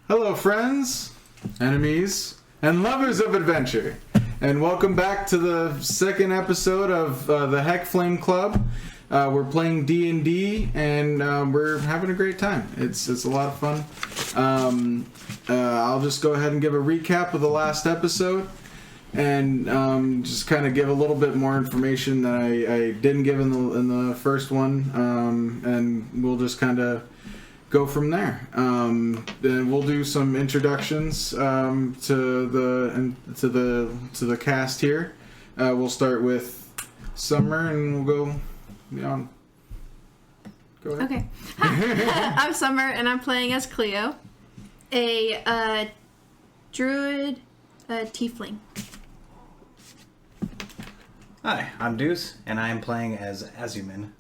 Hello, friends, enemies, and lovers of adventure, and welcome back to the second episode of the Heck Flame Club. We're playing D&D, and we're having a great time. It's a lot of fun. I'll just go ahead and give a recap of the last episode, and just kind of give a little bit more information that I didn't give in the first one, and we'll just kind of go from there. Then we'll do some introductions to the cast here. We'll start with Summer, and we'll go on. Go ahead. Okay. Hi, I'm Summer, and I'm playing as Cleo, a druid tiefling. Hi, I'm Deuce, and I'm playing as Azumon,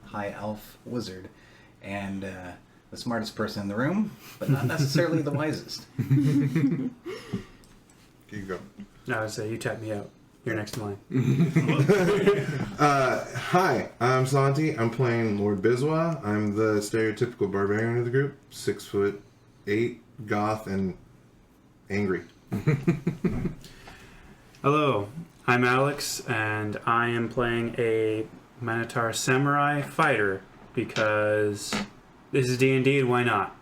high elf wizard, and the smartest person in the room, but not necessarily the wisest. Here you go. No, so you tap me out. You're next in line. Hi, I'm Santi. I'm playing Lord Biswa. I'm the stereotypical barbarian of the group. 6'8", goth, and angry. Hello, I'm Alex, and I am playing a Minotaur samurai fighter because this is D&D, and why not?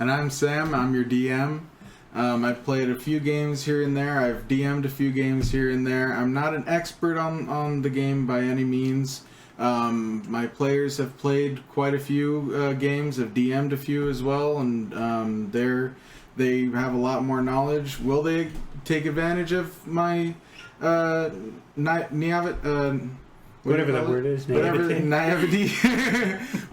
And I'm Sam. I'm your DM. I've played a few games here and there. I've DM'd a few games here and there. I'm not an expert on the game by any means. My players have played quite a few games, have DM'd a few as well, and they have a lot more knowledge. Will they take advantage of my Whatever that word is, naivety.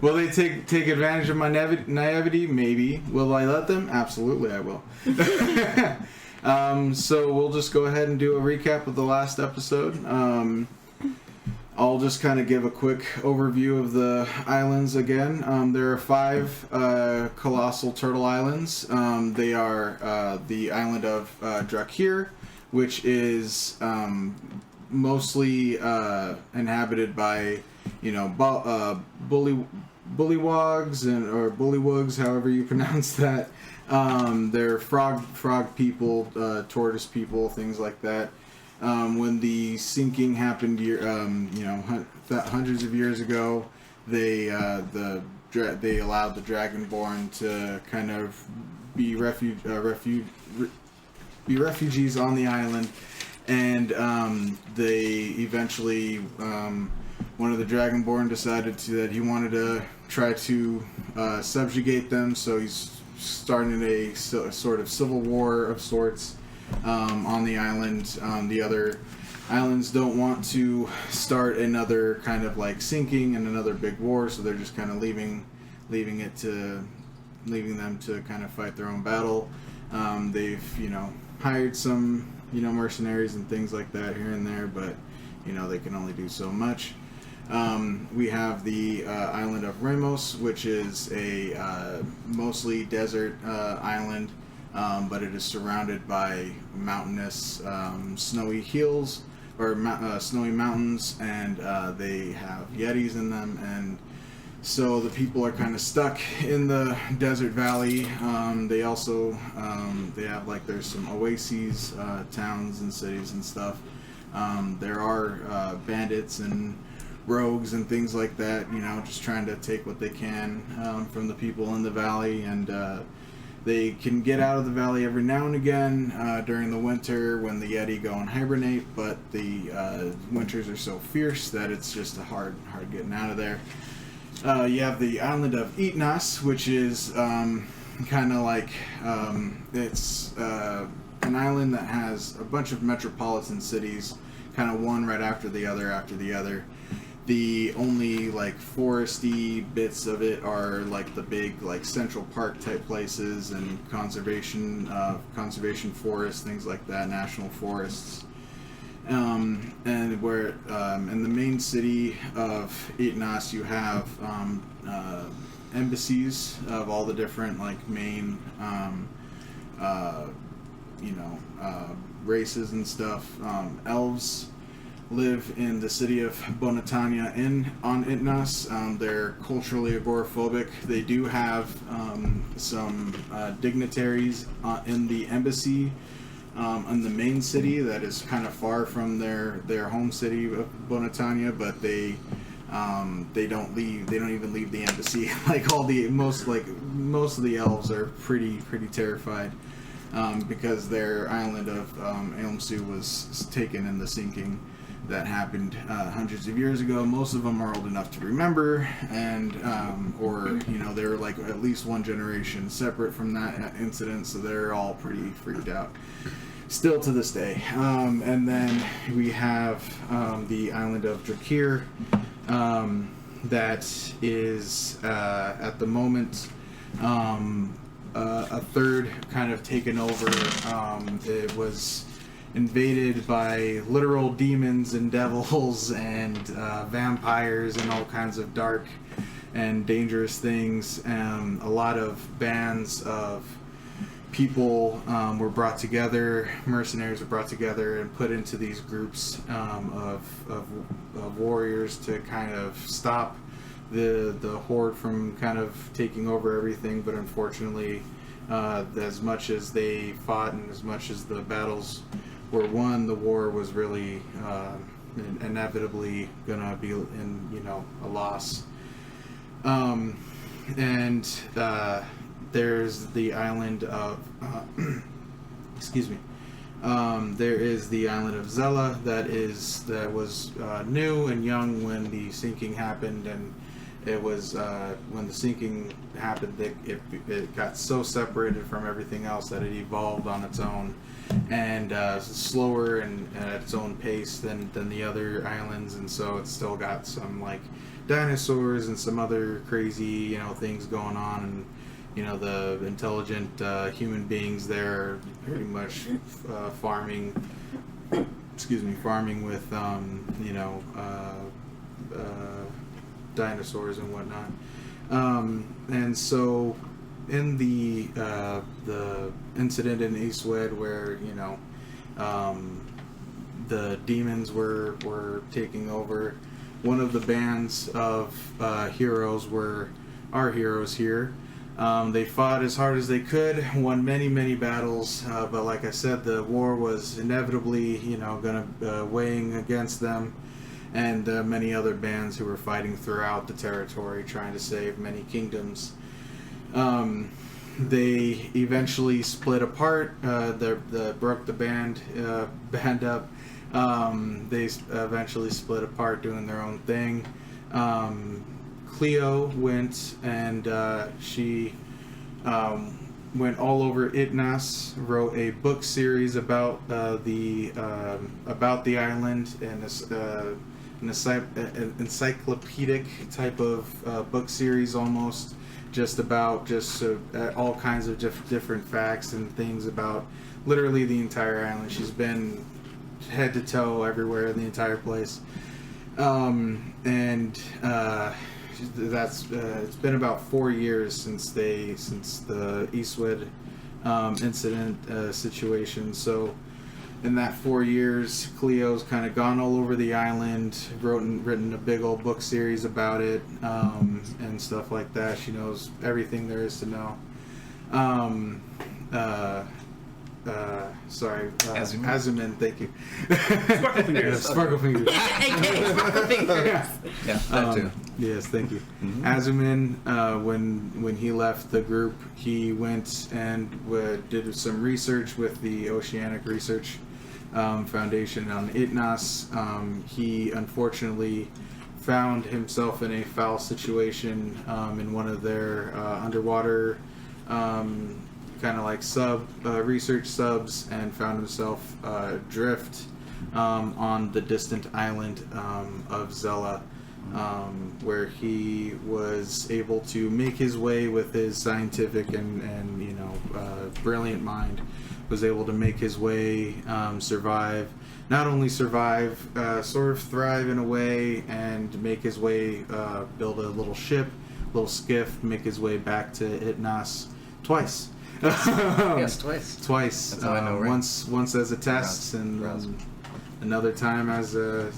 Will they take advantage of my naivety? Maybe. Will I let them? Absolutely, I will. So we'll just go ahead and do a recap of the last episode. I'll just kind of give a quick overview of the islands again. There are 5 colossal turtle islands. They are the island of Drakir, which is mostly inhabited by, bullywogs or bullywugs, however you pronounce that. They're frog people, tortoise people, things like that. When the sinking happened, hundreds of years ago, they allowed the Dragonborn to kind of be refugees on the island. And they eventually, one of the Dragonborn decided that he wanted to try to subjugate them, so he's starting a sort of civil war of sorts on the island. The other islands don't want to start another kind of like sinking and another big war, so they're just kind of leaving them to kind of fight their own battle. They've hired some mercenaries and things like that here and there, but they can only do so much. We have the island of Ramos, which is a mostly desert island, but it is surrounded by mountainous snowy hills or snowy mountains, and they have yetis in them, and so the people are kind of stuck in the desert valley. They also they have there's some oases, towns and cities and stuff. There are bandits and rogues and things like that, just trying to take what they can from the people in the valley, and they can get out of the valley every now and again during the winter when the Yeti go and hibernate, but the winters are so fierce that it's just hard getting out of there. You have the island of Itnas, which is kind of like it's an island that has a bunch of metropolitan cities, kind of one right after the other. The only foresty bits of it are the big Central Park type places and conservation forests, things like that, national forests. And where in the main city of Itnas you have embassies of all the different main races and stuff. Elves live in the city of Bonatania on Itnas. They're culturally agoraphobic. They do have some dignitaries in the embassy in the main city that is kind of far from their home city of Bonitania, but they don't leave. They don't even leave the embassy. Like most of the elves are pretty terrified because their island of Elmsu was taken in the sinking that happened hundreds of years ago. Most of them are old enough to remember, and or they're like at least one generation separate from that incident, so they're all pretty freaked out still to this day. And then we have the island of Drakir, that is at the moment a third kind of taken over. It was invaded by literal demons and devils and vampires and all kinds of dark and dangerous things. A lot of bands of people were brought together, mercenaries were brought together and put into these groups of warriors to kind of stop the horde from kind of taking over everything. But unfortunately, as much as they fought and as much as the battles were won, the war was really inevitably gonna be a loss. There's the island of excuse me. There is the island of Zella that was new and young when the sinking happened, and it was when the sinking happened that it got so separated from everything else that it evolved on its own, and slower and at its own pace than the other islands, and so it's still got some like dinosaurs and some other crazy things going on, and the intelligent human beings there are pretty much farming with dinosaurs and whatnot. And so in the incident in Eastwood where the demons were taking over, one of the bands of heroes were our heroes here. They fought as hard as they could, won many battles, but like I said, the war was inevitably gonna weighing against them, and many other bands who were fighting throughout the territory trying to save many kingdoms. They eventually split apart. They broke the band up. They eventually split apart doing their own thing. Cleo went and she went all over Itnas, wrote a book series about the island, and an encyclopedic type of book series almost, just about all kinds of different facts and things about literally the entire island. She's been head to toe everywhere in the entire place, it's been about 4 years since the Eastwood incident situation. So in that 4 years, Cleo's kind of gone all over the island, written a big old book series about it, and stuff like that. She knows everything there is to know. Azumin, thank you. Sparkle fingers. Sparkle fingers. AKA Sparkle Fingers. Yeah, that too. Yes, thank you. Mm-hmm. Azumin, when he left the group, he went and did some research with the Oceanic Research Foundation on Itnas. He unfortunately found himself in a foul situation in one of their underwater kind of like research subs, and found himself adrift on the distant island of Zella, where he was able to make his way with his scientific and brilliant mind, was able to make his way, survive, not only survive, sort of thrive in a way, and make his way, build a little ship, little skiff, make his way back to Itnas twice. Yes, twice. Twice. That's how I know, right? Once as a test, and another time as a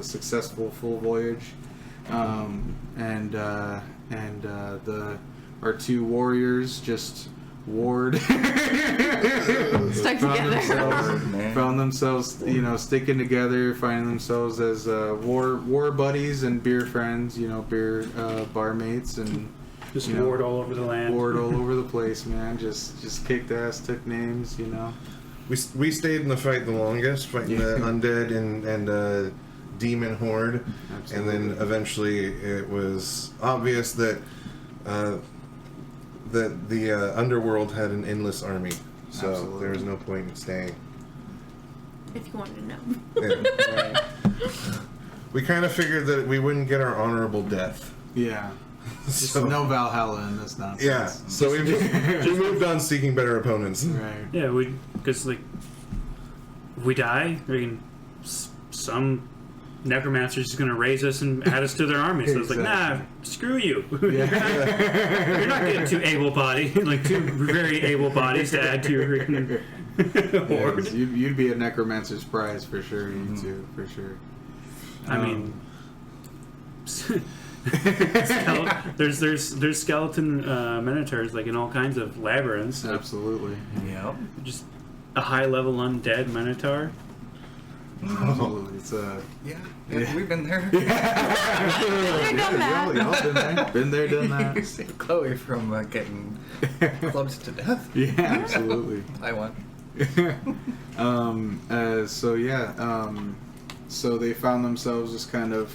successful full voyage. The our two warriors just warred. Stuck together. Found themselves, you know, sticking together, finding themselves as war buddies and beer friends, you know, beer bar mates, and Just you know, warred all over the land. warred all over the place, man. Just kicked ass, took names, you know. We stayed in the fight the longest, fighting the undead and demon horde, Absolutely. and then eventually it was obvious that the underworld had an endless army, so Absolutely. there was no point in staying. If you wanted to know. Yeah. We kind of figured that we wouldn't get our honorable death. Yeah. Just So- no Valhalla in this nonsense. Yeah, so we moved on seeking better opponents. Right. Yeah, because like if we die, I mean, some necromancer's just gonna raise us and add us to their army. So it's like, nah, screw you. Yeah. You're not getting two able-bodied, like two very able bodies to add to your freaking horde. Yes, you'd be a necromancer's prize for sure. You too, for sure. I mean, there's skeleton minotaurs like in all kinds of labyrinths. Like, Absolutely. Yep. just a high-level undead minotaur. Absolutely. It's Yeah, Yeah. we've been there. Been there, done that. y'all been there. Been there, done that. Save Chloe from getting clubbed to death. Yeah, absolutely. I won. So they found themselves just kind of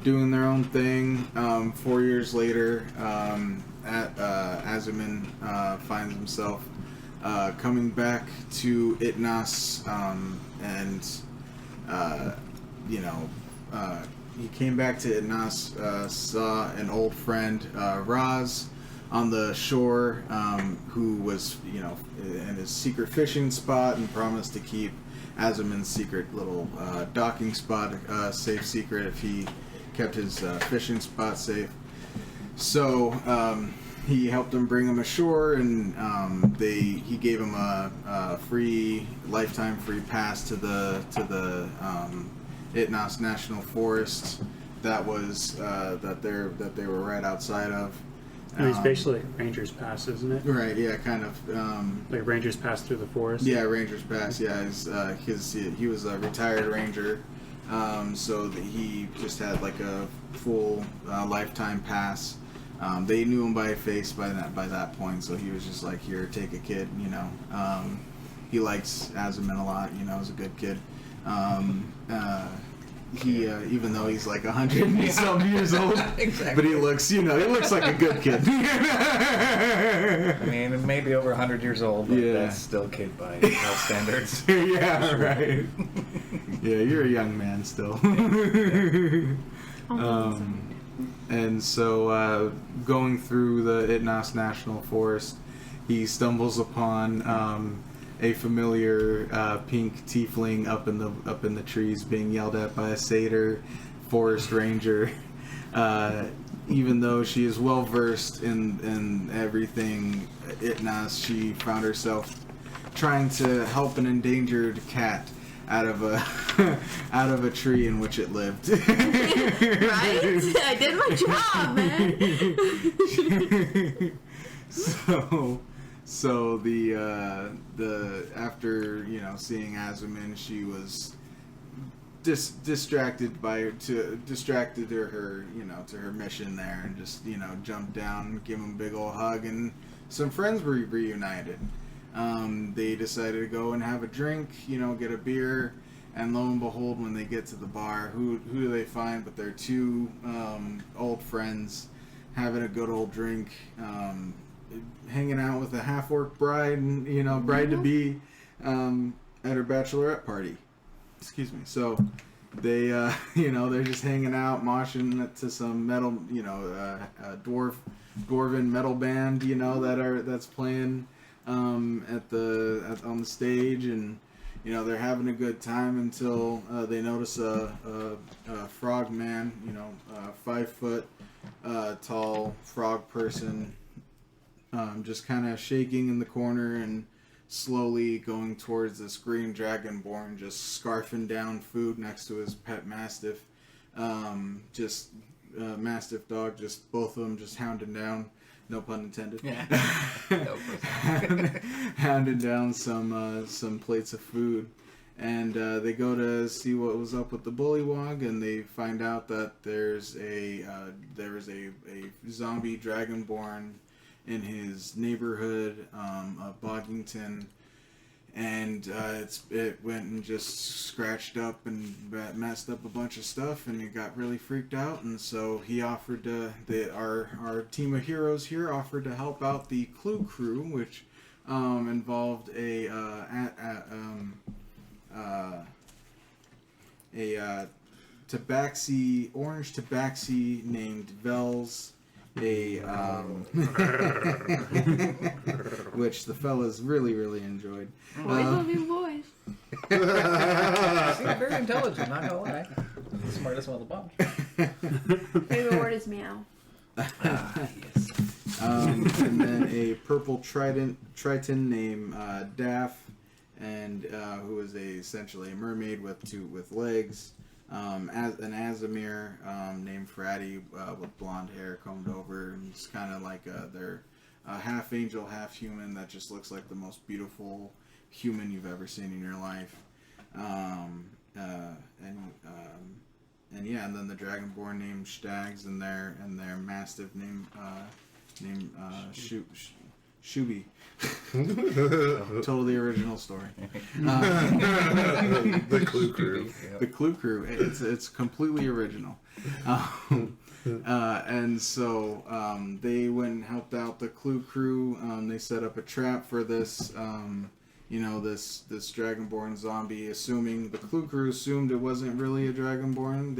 doing their own thing. 4 years later, Azumin finds himself coming back to Itnas, and he came back to Itnas, saw an old friend, Raz, on the shore, who was, you know, in his secret fishing spot, and promised to keep Azumin's secret little docking spot safe secret if he kept his fishing spot safe. So he helped him bring him ashore, and he gave him a free lifetime free pass to the Itnas National Forest that was that they were right outside of. It's basically like Ranger's Pass, isn't it? Right, yeah, kind of. Like Ranger's Pass through the forest. Yeah, Ranger's Pass. Yeah, he was a retired ranger, so that he just had like a full lifetime pass. They knew him by face by that point, so he was just like, "Here, take a kid." You know, he likes Azumin a lot. You know, he's a good kid. He even though he's like 100 and some years old, Exactly. but he looks like a good kid. I mean, maybe over 100 years old, but Yeah. that's still kid by health standards. Yeah, right. Yeah, you're a young man still. And so, going through the Itnas National Forest, he stumbles upon a familiar pink tiefling up in the trees, being yelled at by a satyr forest ranger. Even though she is well versed in everything Itnas, she found herself trying to help an endangered cat out of a tree in which it lived. Right? I did my job, man. So the after, you know, seeing Azumin, she was distracted to her, you know, to her mission there, and just, you know, jumped down, give him a big old hug, and some friends were reunited. They decided to go and have a drink, you know, get a beer, and lo and behold, when they get to the bar, who do they find but their two old friends having a good old drink, hanging out with a half-orc bride, and, you know, bride-to-be at her bachelorette party. Excuse me. So they, you know, they're just hanging out, moshing to some metal, you know, dwarven metal band, you know, that's playing on the stage, and, you know, they're having a good time until they notice a frog man, you know, 5 foot tall frog person, just kind of shaking in the corner and slowly going towards this green dragonborn, just scarfing down food next to his pet mastiff. Mastiff dog, just both of them just hounding down no pun intended. Yeah. Hounded down some plates of food, and they go to see what was up with the bullywog, and they find out that there's a zombie dragonborn in his neighborhood of Boggington. And it went and just scratched up and messed up a bunch of stuff, and it got really freaked out. And so he offered our team of heroes here offered to help out the Clue Crew, which involved a tabaxi, orange tabaxi named Vels. Which the fellas really enjoyed. Boys will be boys. Seems very intelligent, not gonna lie. The smartest one of the bunch. Favorite word is meow. Yes. And then a purple triton named Daff, and who is essentially a mermaid with legs. As an Azamir named Fratty with blonde hair combed over, and it's kind of like they're half angel, half human that just looks like the most beautiful human you've ever seen in your life. And then the Dragonborn named Stags, and their mastiff named Shubi. Totally original story. The Clue Crew. The Clue Crew. It's completely original. And so they went and helped out the Clue Crew. They set up a trap for this, this Dragonborn zombie. Assuming the Clue Crew assumed it wasn't really a Dragonborn.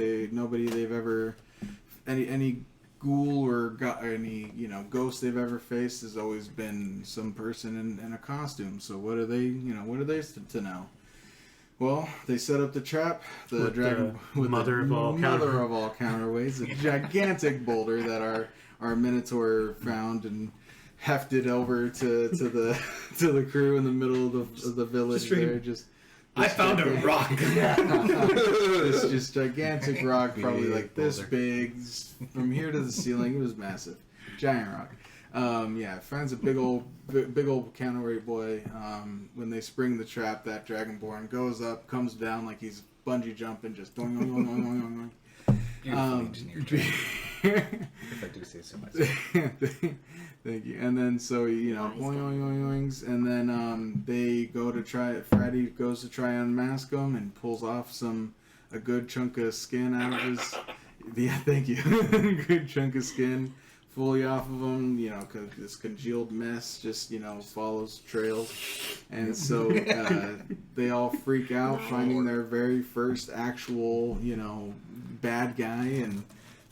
Any ghoul or any ghost they've ever faced has always been some person in a costume. So what are they to know? Well, they set up the trap. The mother of all counterweights, a gigantic boulder that our Minotaur found and hefted over to the crew in the middle of the village. I found a rock. This gigantic rock, probably like this big, from here to the ceiling. It was massive, giant rock. Finds a big old counterweight boy. When they spring the trap, that Dragonborn goes up, comes down like he's bungee jumping, just doing. Beautifully engineered trap. If I do say so myself. Thank you. And then so boings, and then they go to try. Freddy goes to try and unmask him and pulls off a good chunk of skin out of his. Yeah, thank you. Good chunk of skin fully off of him. Cause this congealed mess just follows trails, and so they all freak out, finding their very first actual bad guy, and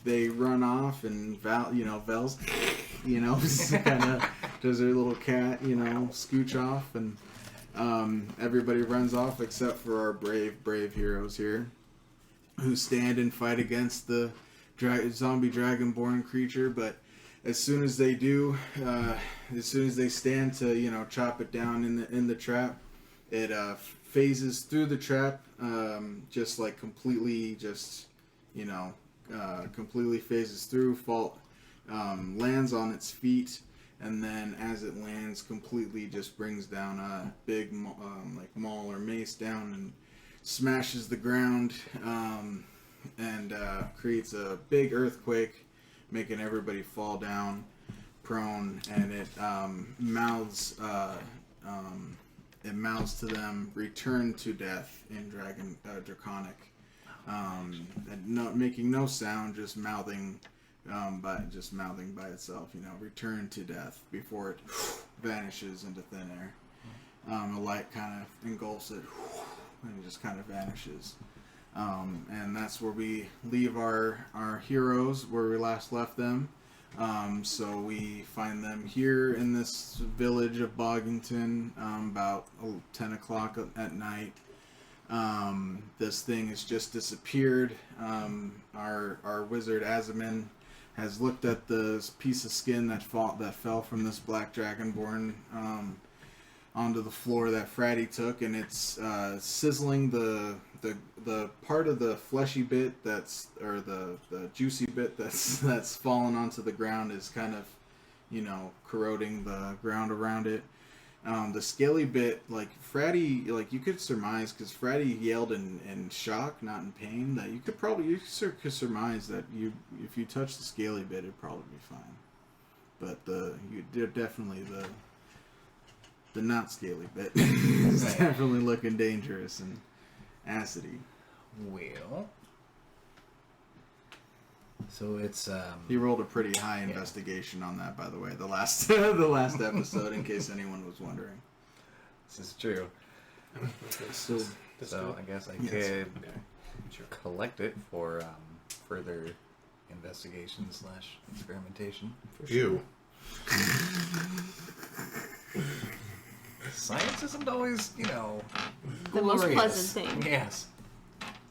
they run off, and Vels kind of does their little cat, scooch off, and everybody runs off except for our brave heroes here, who stand and fight against the zombie dragonborn creature. But as soon as they do, as soon as they stand to chop it down in the trap, it phases through the trap, just like completely, completely phases through, lands on its feet, and then as it lands, completely just brings down a big maul or mace down and smashes the ground, and creates a big earthquake, making everybody fall down prone, and it mouths to them, "Return to death" in Draconic, and making no sound, just mouthing by itself, "Return to death," before it vanishes into thin air. A light kind of engulfs it, and it just kind of vanishes. And that's where we leave our heroes, where we last left them. So we find them here in this village of Boggington, about 10 o'clock at night. This thing has just disappeared. Our wizard Azamin has looked at the piece of skin that fell from this black dragonborn onto the floor that Fratty took, and it's sizzling. The part of the fleshy bit the juicy bit that's fallen onto the ground is kind of corroding the ground around it. The scaly bit, like Fratty, like you could surmise, because Fratty yelled in shock, not in pain, that you could surmise that if you touch the scaly bit, it'd probably be fine. But definitely the not scaly bit is definitely looking dangerous and acidy. Well, so it's He rolled a pretty high investigation on that, by the way. The last episode, in case anyone was wondering. This is true. So I guess I could collect it for further investigation / experimentation. You. Science isn't always, The most glorious. pleasant thing. Yes.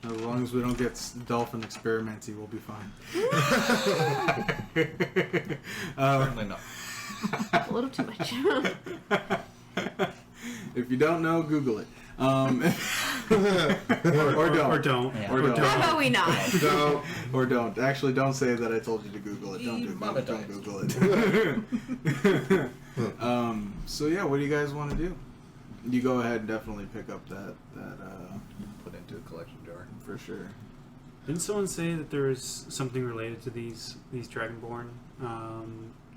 as long as we don't get dolphin experimenty, we'll be fine. Certainly not. A little too much. If you don't know, Google it. Or don't. Or don't. Yeah. Or don't. How about we not? So, Or don't. Actually, don't say that I told you to Google it. Don't Google it. So yeah, what do you guys want to do? You go ahead and definitely pick up that Put into a collection jar. for sure. Didn't someone say that there was something related to these Dragonborn?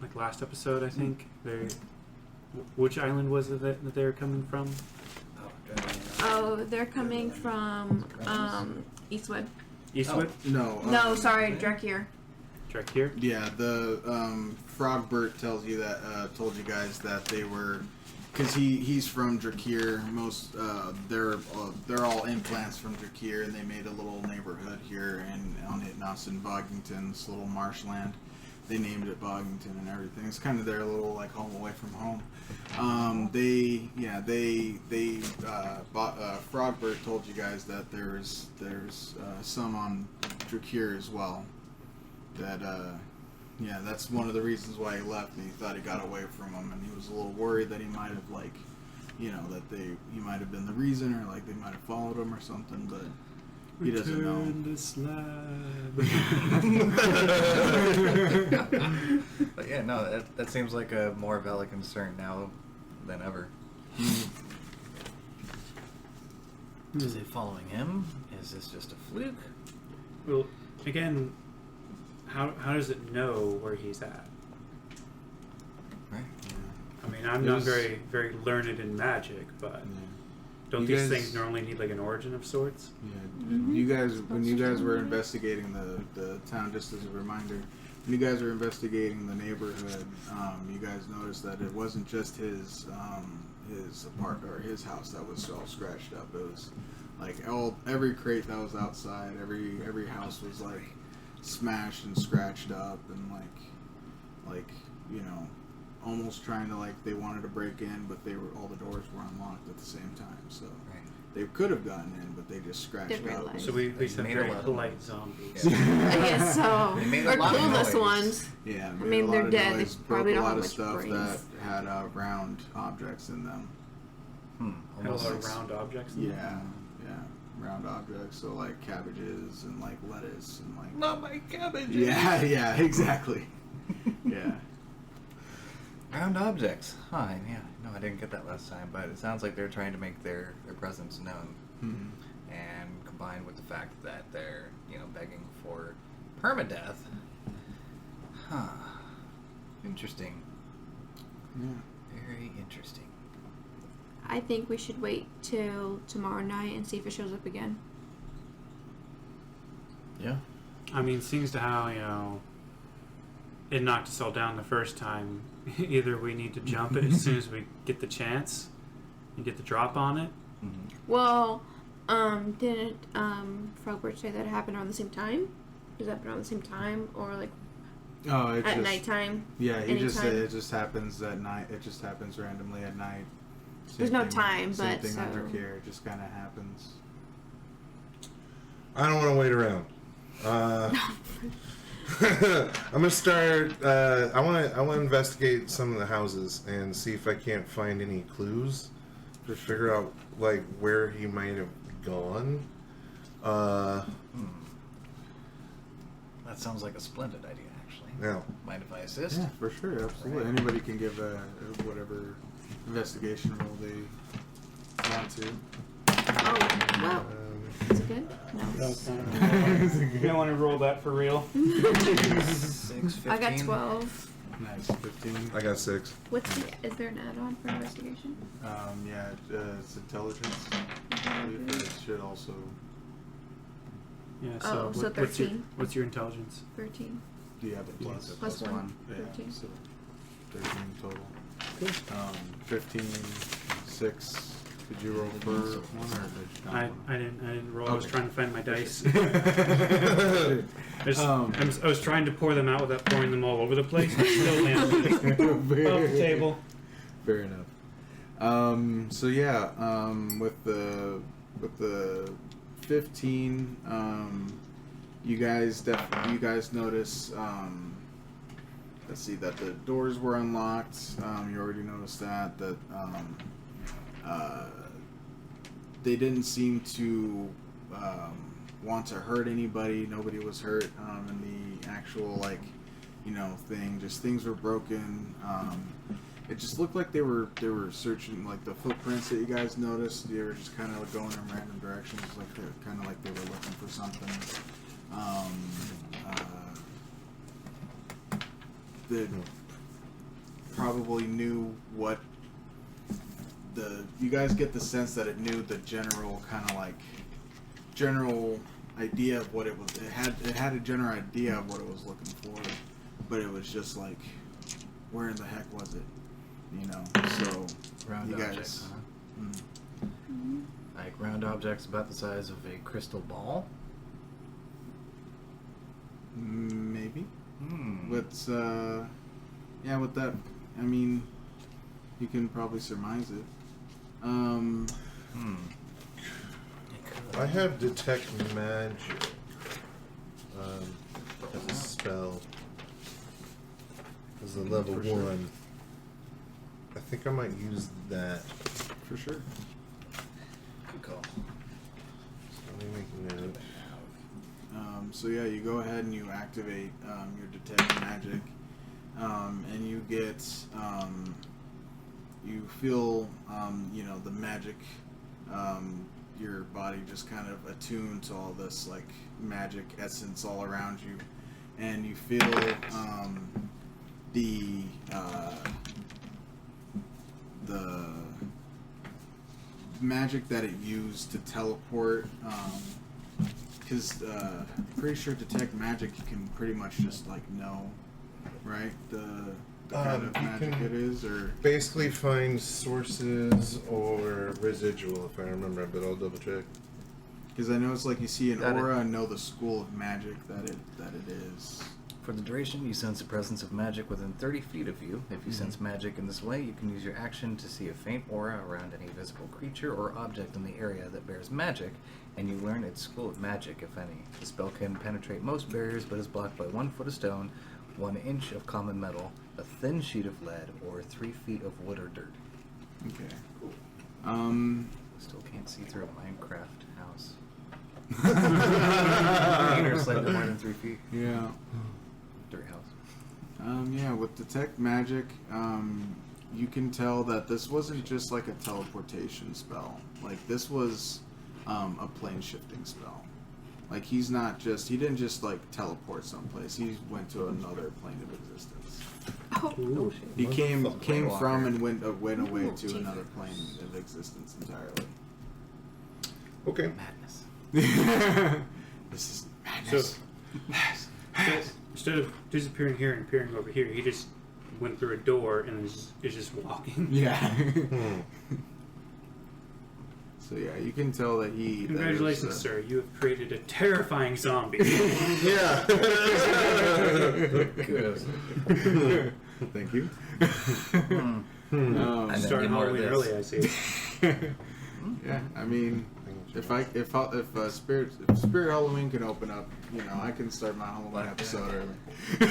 Like last episode, I think. Which island was it that they were coming from? Oh, they're coming from Eastwood. Eastwood? No. No, sorry, Drekir. Drakir? Yeah, the Frogbert told you guys that they were, because he's from Drakir. Most they're all implants from Drakir, and they made a little neighborhood here on Itnos in Boggington, this little marshland. They named it Boggington and everything. It's kind of their little like home away from home. Frogbert told you guys that there's some on Drakir as well. That's one of the reasons why he left. And he thought he got away from them, and he was a little worried that he might have he might have been the reason, or like they might have followed him or something, but. He doesn't know. Return the slab. But yeah, no, that seems like a more valid concern now than ever. Is it following him? Is this just a fluke? Well, again, how does it know where he's at? Right. I mean, I'm not very very learned in magic, but don't You these guys- things normally need like an origin of sorts? Yeah, you guys, when you guys were investigating the town, just as a reminder, when you guys were investigating the neighborhood, you guys noticed that it wasn't just his apartment or his house that was all scratched up. It was like every crate that was outside, every house was like smashed and scratched up, and like almost trying to they wanted to break in, but all the doors were unlocked at the same time. So Right. they could have gotten in, but they just scratched Didn't up. realize. So we They have made a very lot of polite noise. zombies. Yeah. I guess so. They made a Or lot of clueless noise. ones. Yeah, I made mean, a lot they're of dead. noise, They broke probably a don't lot have of much stuff brains. that had round objects in them. Had a Almost lot like of round objects. in them. Yeah, round objects. So like cabbages and like lettuce and like. not my cabbage. Yeah, exactly. Yeah. Round objects. Huh, yeah. No, I didn't get that last time, but it sounds like they're trying to make their presence known. Mhm. And combined with the fact that they're, begging for permadeath. Huh. Interesting. Yeah. Very interesting. I think we should wait till tomorrow night and see if it shows up again. Yeah. I mean, seeing as to how it knocked us all down the first time, either we need to jump it as soon as we get the chance and get the drop on it. Mm-hmm. Well, didn't Frogbert say that it happened around the same time? Does that happen around the same time, or like Oh, it's at just nighttime? yeah. He just said anytime? it just happens at night. It just happens randomly at night. There's no time, same but thing so- under care. It just kind of happens. I don't want to wait around. I'm gonna start. I want to investigate some of the houses and see if I can't find any clues to figure out where he might have gone. That sounds like a splendid idea, actually. Now, Mind if I assist? Yeah, for sure, absolutely. Anybody can give whatever investigation roll they want to. Oh, wow. Is it good? No. You don't want to roll that for real. 6, 15. I got 12. Nice, 15. I got 6. What's the? Is there an add-on for investigation? Yeah, it's intelligence. But it should also. Yeah. Oh, So, so what's your 13. what's your intelligence? 13. Do you have a plus? Plus 1. Yeah, 13. so 13 total. 15, 6. Did you roll for one or did you not? I didn't roll. I was Okay. trying to find my dice. Um, I was trying to pour them out without pouring them all over the place. I still landed off the table. Fair enough. So yeah, with the 15, you guys notice. Let's see that the doors were unlocked. You already noticed that they didn't seem to want to hurt anybody. Nobody was hurt in the actual thing. Just things were broken. It just looked like they were searching, like the footprints that you guys noticed. They were just kind of going in random directions, like they were looking for something. That probably knew what you guys get the sense that it knew the general idea of what it was. It had a general idea of what it was looking for, but it was just like, where in the heck was it? So Round you guys. objects, huh? Like round objects about the size of a crystal ball? Maybe. With that, I mean, you can probably surmise it. I have detect magic as a spell. As a level For 1. sure. I think I might use that. For sure. Good call. So let me make a note. So yeah, you go ahead and you activate your detect magic, and you get you feel the magic, your body just kind of attuned to all this like magic essence all around you, and you feel the magic that it used to teleport. Because pretty sure detect magic you can pretty much just like know, right? The kind of magic it is, or Basically find sources or residual if I remember, but I'll double check. because I know it's like you see an Got it. aura and know the school of magic that it is. For the duration, you sense the presence of magic within 30 feet of you. If you sense magic in this way, you can use your action to see a faint aura around any visible creature or object in the area that bears magic, and you learn its school of magic, if any. The spell can penetrate most barriers, but is blocked by 1 foot of stone, 1 inch of common metal, a thin sheet of lead, or 3 feet of wood or dirt. Okay. Still can't see through a Minecraft house. Or slightly more than 3 feet. Yeah. Dirt house. Yeah, with detect magic, you can tell that this wasn't just like a teleportation spell. Like this was a plane shifting spell. Like he didn't just like teleport someplace. He went to another plane of existence. Oh, He came Planewalker. from and went away Oh, to another plane of existence entirely. Okay. Madness. This is madness. Instead of disappearing here and appearing over here, he just went through a door and is just walking. Yeah. So yeah, you can tell that he. Congratulations, sir. You have created a terrifying zombie. Yeah. Good. Thank you. I know. Starting Need more of Halloween this. early, I see. Yeah, I mean, if Spirit Halloween can open up, I can start my Halloween episode early.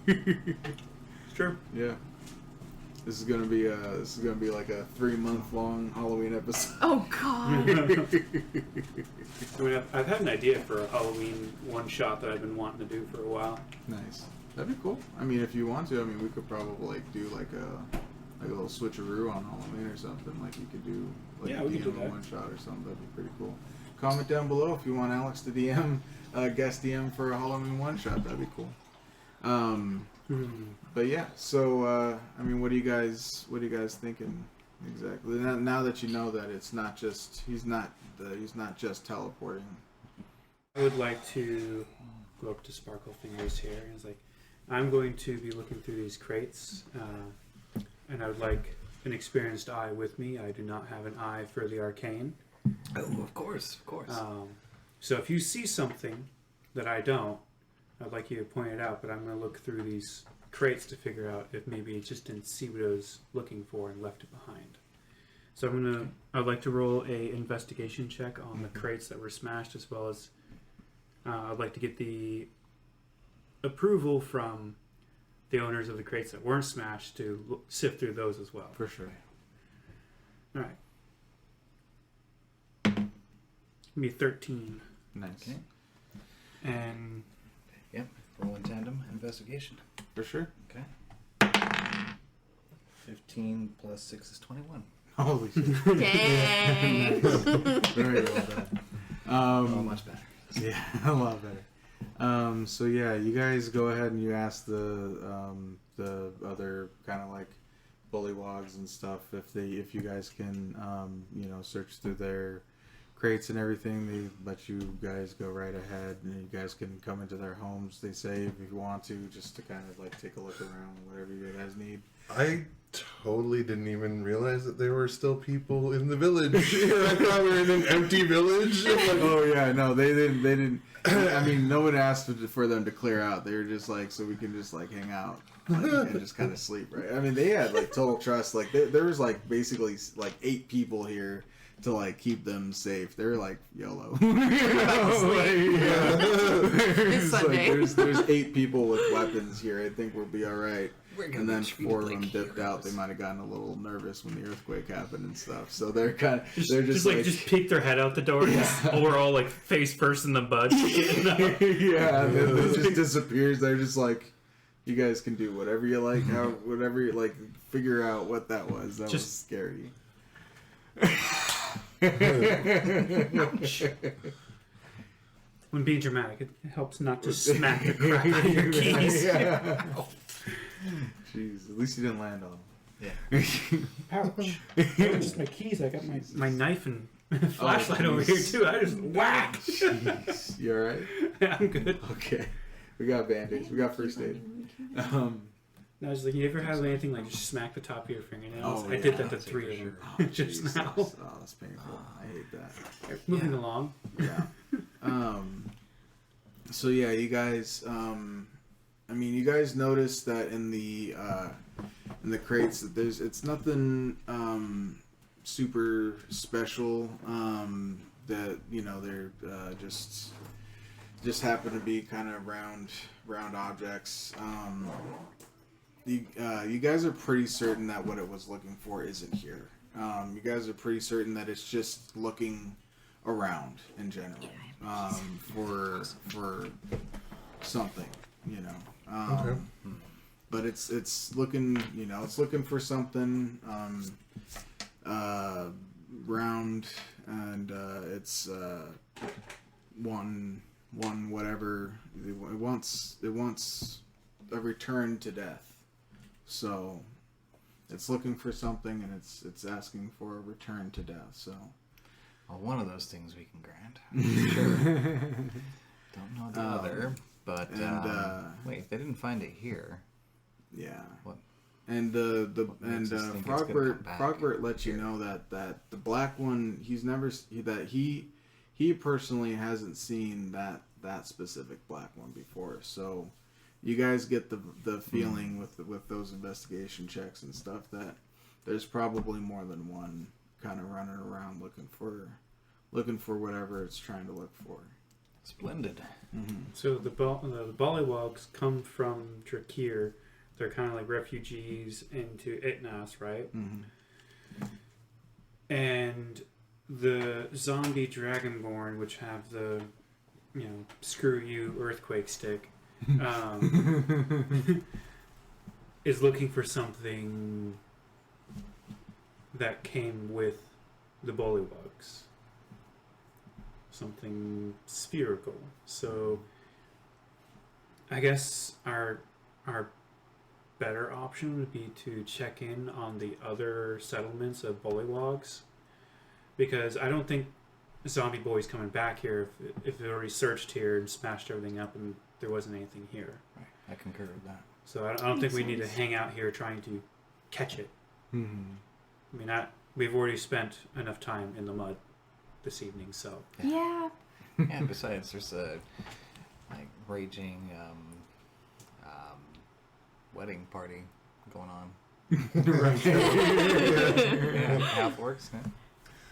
It's true. Yeah. This is gonna be like a 3-month long Halloween episode. oh God. I mean, I've had an idea for a Halloween one shot that I've been wanting to do for a while. Nice. That'd be cool. I mean, if you want to, I mean, we could probably like do like a little switcheroo on Halloween or something. Like you could do like Yeah, a we could do DM that. one shot or something. That'd be pretty cool. Comment down below if you want Alex to DM, guest DM for a Halloween one shot. That'd be cool. But yeah, so I mean, what are you guys thinking exactly? Now that you know that it's not just he's not just teleporting. I would like to go up to Sparkle Fingers here and it's like, I'm going to be looking through these crates, and I would like an experienced eye with me. I do not have an eye for the arcane. Oh, of course. So if you see something that I don't, I'd like you to point it out, but I'm going to look through these crates to figure out if maybe it just didn't see what I was looking for and left it behind. So I'd like to roll a investigation check on the crates that were smashed, as well as I'd like to get the approval from the owners of the crates that weren't smashed to sift through those as well. For sure. All right. Give me 13. Nice. Okay. And Yep. Roll in tandem. Investigation. For sure. Okay. 15 plus 6 is 21. Holy shit. Dang. Very well done. Oh, much better. Yeah, a lot better. So yeah, you guys go ahead and you ask the other kind of like bullywogs and stuff if you guys can search through their crates and everything. They let you guys go right ahead, and you guys can come into their homes. They say if you want to, just to kind of like take a look around, whatever you guys need. I totally didn't even realize that there were still people in the village. I thought we were in an empty village. Oh yeah, no, they didn't. I mean, no one asked for them to clear out. They were just like, so we can just like hang out and just kind of sleep, right? I mean, they had like total trust. Like there was like basically like 8 people here to like keep them safe. They're like YOLO. It's Sunday. There's 8 people with weapons here. I think we'll be all right. And then 4 of them like dipped out. They might have gotten a little nervous when the earthquake happened and stuff. So they're just peek their head out the door and we're all like face first in the bud. Yeah, and then it just disappears. They're just like, you guys can do whatever you like, whatever you like, figure out what that was. That was scary. When being dramatic, it helps not to smack the crap out of your keys. Yeah. Jeez, at least you didn't land on them. Yeah. Ouch. They were just my keys. I got My knife and flashlight over here too. I just whack. Jeez. You alright? I'm good. Okay. We got band-aids. We got first aid. I was like, you ever have anything like just smack the top of your fingernails? Oh, I yeah, did that to that's 3 for of them Oh, just jeez, now. that's painful. I hate that. Moving along. Yeah. So yeah, you guys. I mean, you guys noticed that in the crates that it's nothing super special. That they're just happen to be kind of round objects. You guys are pretty certain that what it was looking for isn't here. You guys are pretty certain that it's just looking around in general for something, Okay. But it's looking it's looking for something round, and it's one whatever it wants a return to death. So it's looking for something, and it's asking for a return to death. So Well, one of those things we can grant. Don't know the other, but wait, they didn't find it here. Yeah. What? And makes us think it's gonna come back Frogbert lets you know that the black one, he personally hasn't seen that specific black one before. So you guys get the feeling with those investigation checks and stuff that there's probably more than one kind of running around looking for whatever it's trying to look for. Splendid. Mm-hmm. So the Bollywogs come from Drakir. They're kind of like refugees into Itnas, right? Mm-hmm. And the zombie Dragonborn, which have the screw you earthquake stick, is looking for something that came with the bullywugs. Something spherical. So I guess our better option would be to check in on the other settlements of bullywugs, because I don't think zombie boy's coming back here if it already searched here and smashed everything up and there wasn't anything here. Right. I concur with that. So I don't think we need to hang out here trying to catch it. Mm-hmm. I mean, we've already spent enough time in the mud this evening, so Yeah. Yeah, besides, there's a raging wedding party going on. Right. Yeah, half works. Yeah.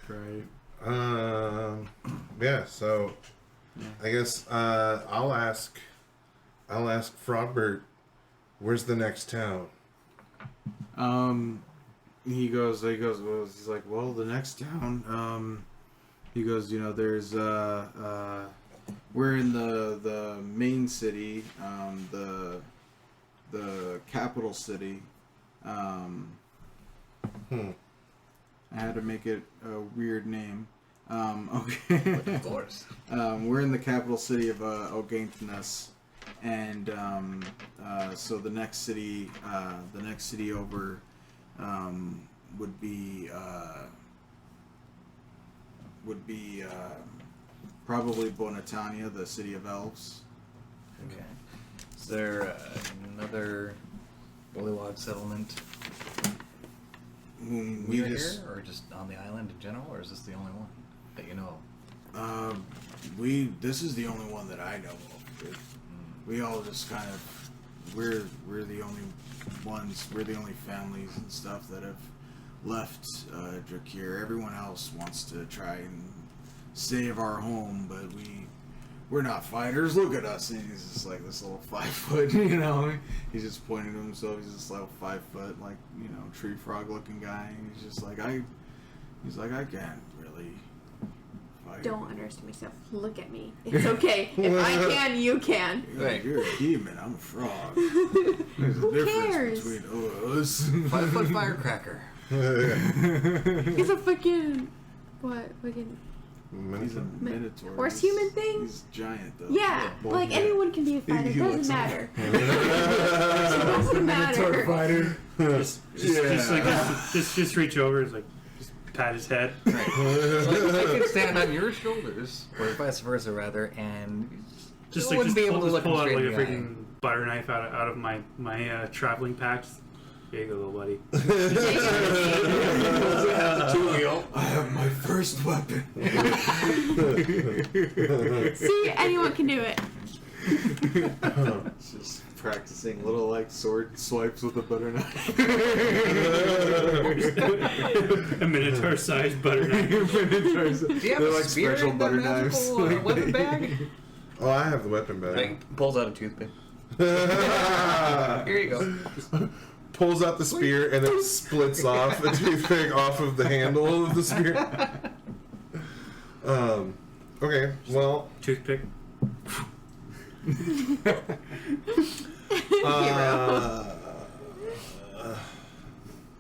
Right. Yeah. So, I guess I'll ask Frogbert, where's the next town? He goes, well, he's like, well, the next town, he goes, there's, we're in the main city, the capital city. I had to make it a weird name. Okay. Of course. We're in the capital city of Ogainthness, and so the next city over would be probably Bonitania, the city of elves. Okay. Is there another bullywug settlement We near just here, or just on the island in general, or is this the only one that you know of? this is the only one that I know of. We all just kind of we're the only ones, we're the only families and stuff that have left Drakir. Everyone else wants to try and save our home, but we're not fighters. Look at us. And he's just like this little 5 foot, he's just pointing to himself. He's this little 5 foot, tree frog looking guy. And he's just like, I can't really fight. Don't underestimate yourself. Look at me. It's okay. If I can, you can. You're a demon. I'm a frog. There's a difference cares? between us. 5 foot firecracker. He's a fucking what? Fucking He's a minotaur. horse human thing? He's giant though. yeah. Like anyone can be a fighter. He Doesn't looks matter. Doesn't matter. fighter. just reach over, and just pat his head. Right. So I can stand on your shoulders, or vice versa, rather, and Just you wouldn't be able to look pull him out straight like a in the eye. freaking butter knife out of my traveling packs. Here you go, little buddy. I have my first weapon. See, anyone can do it. Just practicing little sword swipes with a butter knife. A minotaur-sized butter knife. Do you have They're a like spear special in butter that knives. magical, weapon bag? Oh, I have the weapon bag. Like, pulls out a toothpick. Here you go. Pulls out the spear and then splits off the toothpick off of the handle of the spear. Okay, well, Toothpick.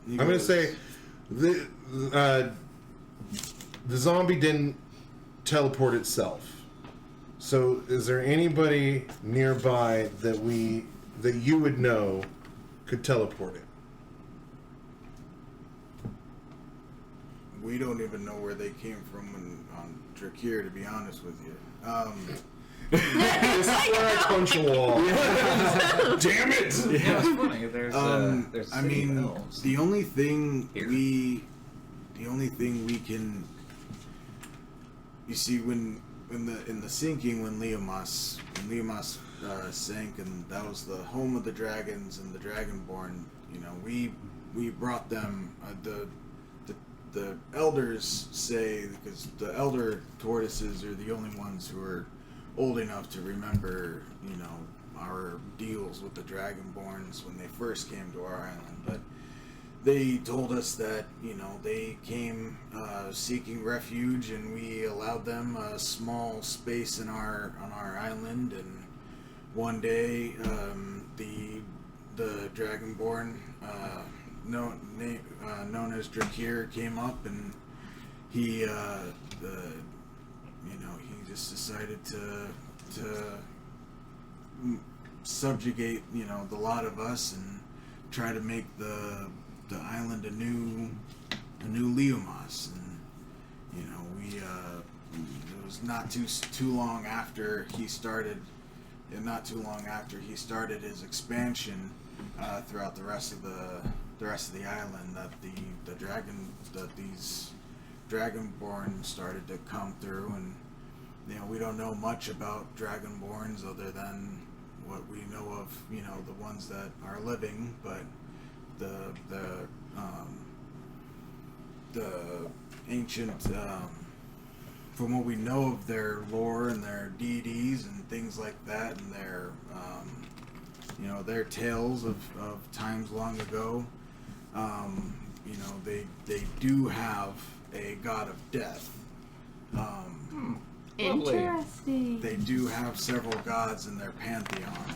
I'm gonna say the zombie didn't teleport itself. So, is there anybody nearby that you would know could teleport it? We don't even know where they came from on Drakir, to be honest with you. This is where I punch a wall. Damn it! Yeah, it's funny. There's I mean, elves. the only thing Here. we can, you see, when in the sinking, when Leomas sank, and that was the home of the dragons and the Dragonborn. We brought them. The elders say, because the elder tortoises are the only ones who are old enough to remember, our deals with the Dragonborns when they first came to our island. But they told us that, they came seeking refuge, and we allowed them a small space on our island, and one day, the Dragonborn, known as Drakir, came up, and he, he just decided to subjugate, the lot of us and try to make the island a new Leomas. And it was not too long after he started, his expansion throughout the rest of the island, that these Dragonborn started to come through. And we don't know much about Dragonborns other than what we know of, the ones that are living, but the ancient, from what we know of their lore and their deities and things like that, and their tales of times long ago, they do have a god of death. Interesting. They do have several gods in their pantheon.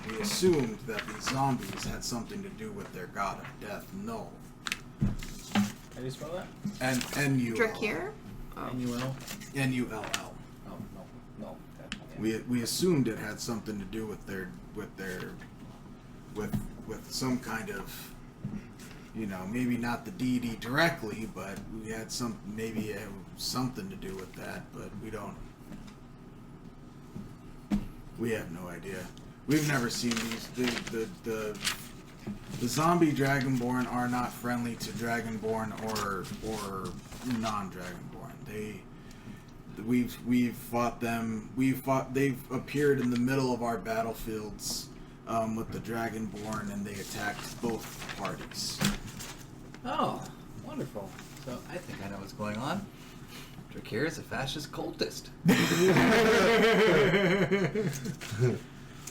We assumed that these zombies had something to do with their god of death. No. How do you spell that? N-U-L. Drakir? N-U-L? N-U-L-L. Oh, no. We assumed it had something to do with with some kind of, maybe not the deity directly, but we had something to do with that, but we have no idea. We've never seen these. The zombie Dragonborn are not friendly to Dragonborn or non-Dragonborn. We've fought them. They've appeared in the middle of our battlefields with the Dragonborn, and they attacked both parties. Oh, wonderful. So I think I know what's going on. Drakir is a fascist cultist.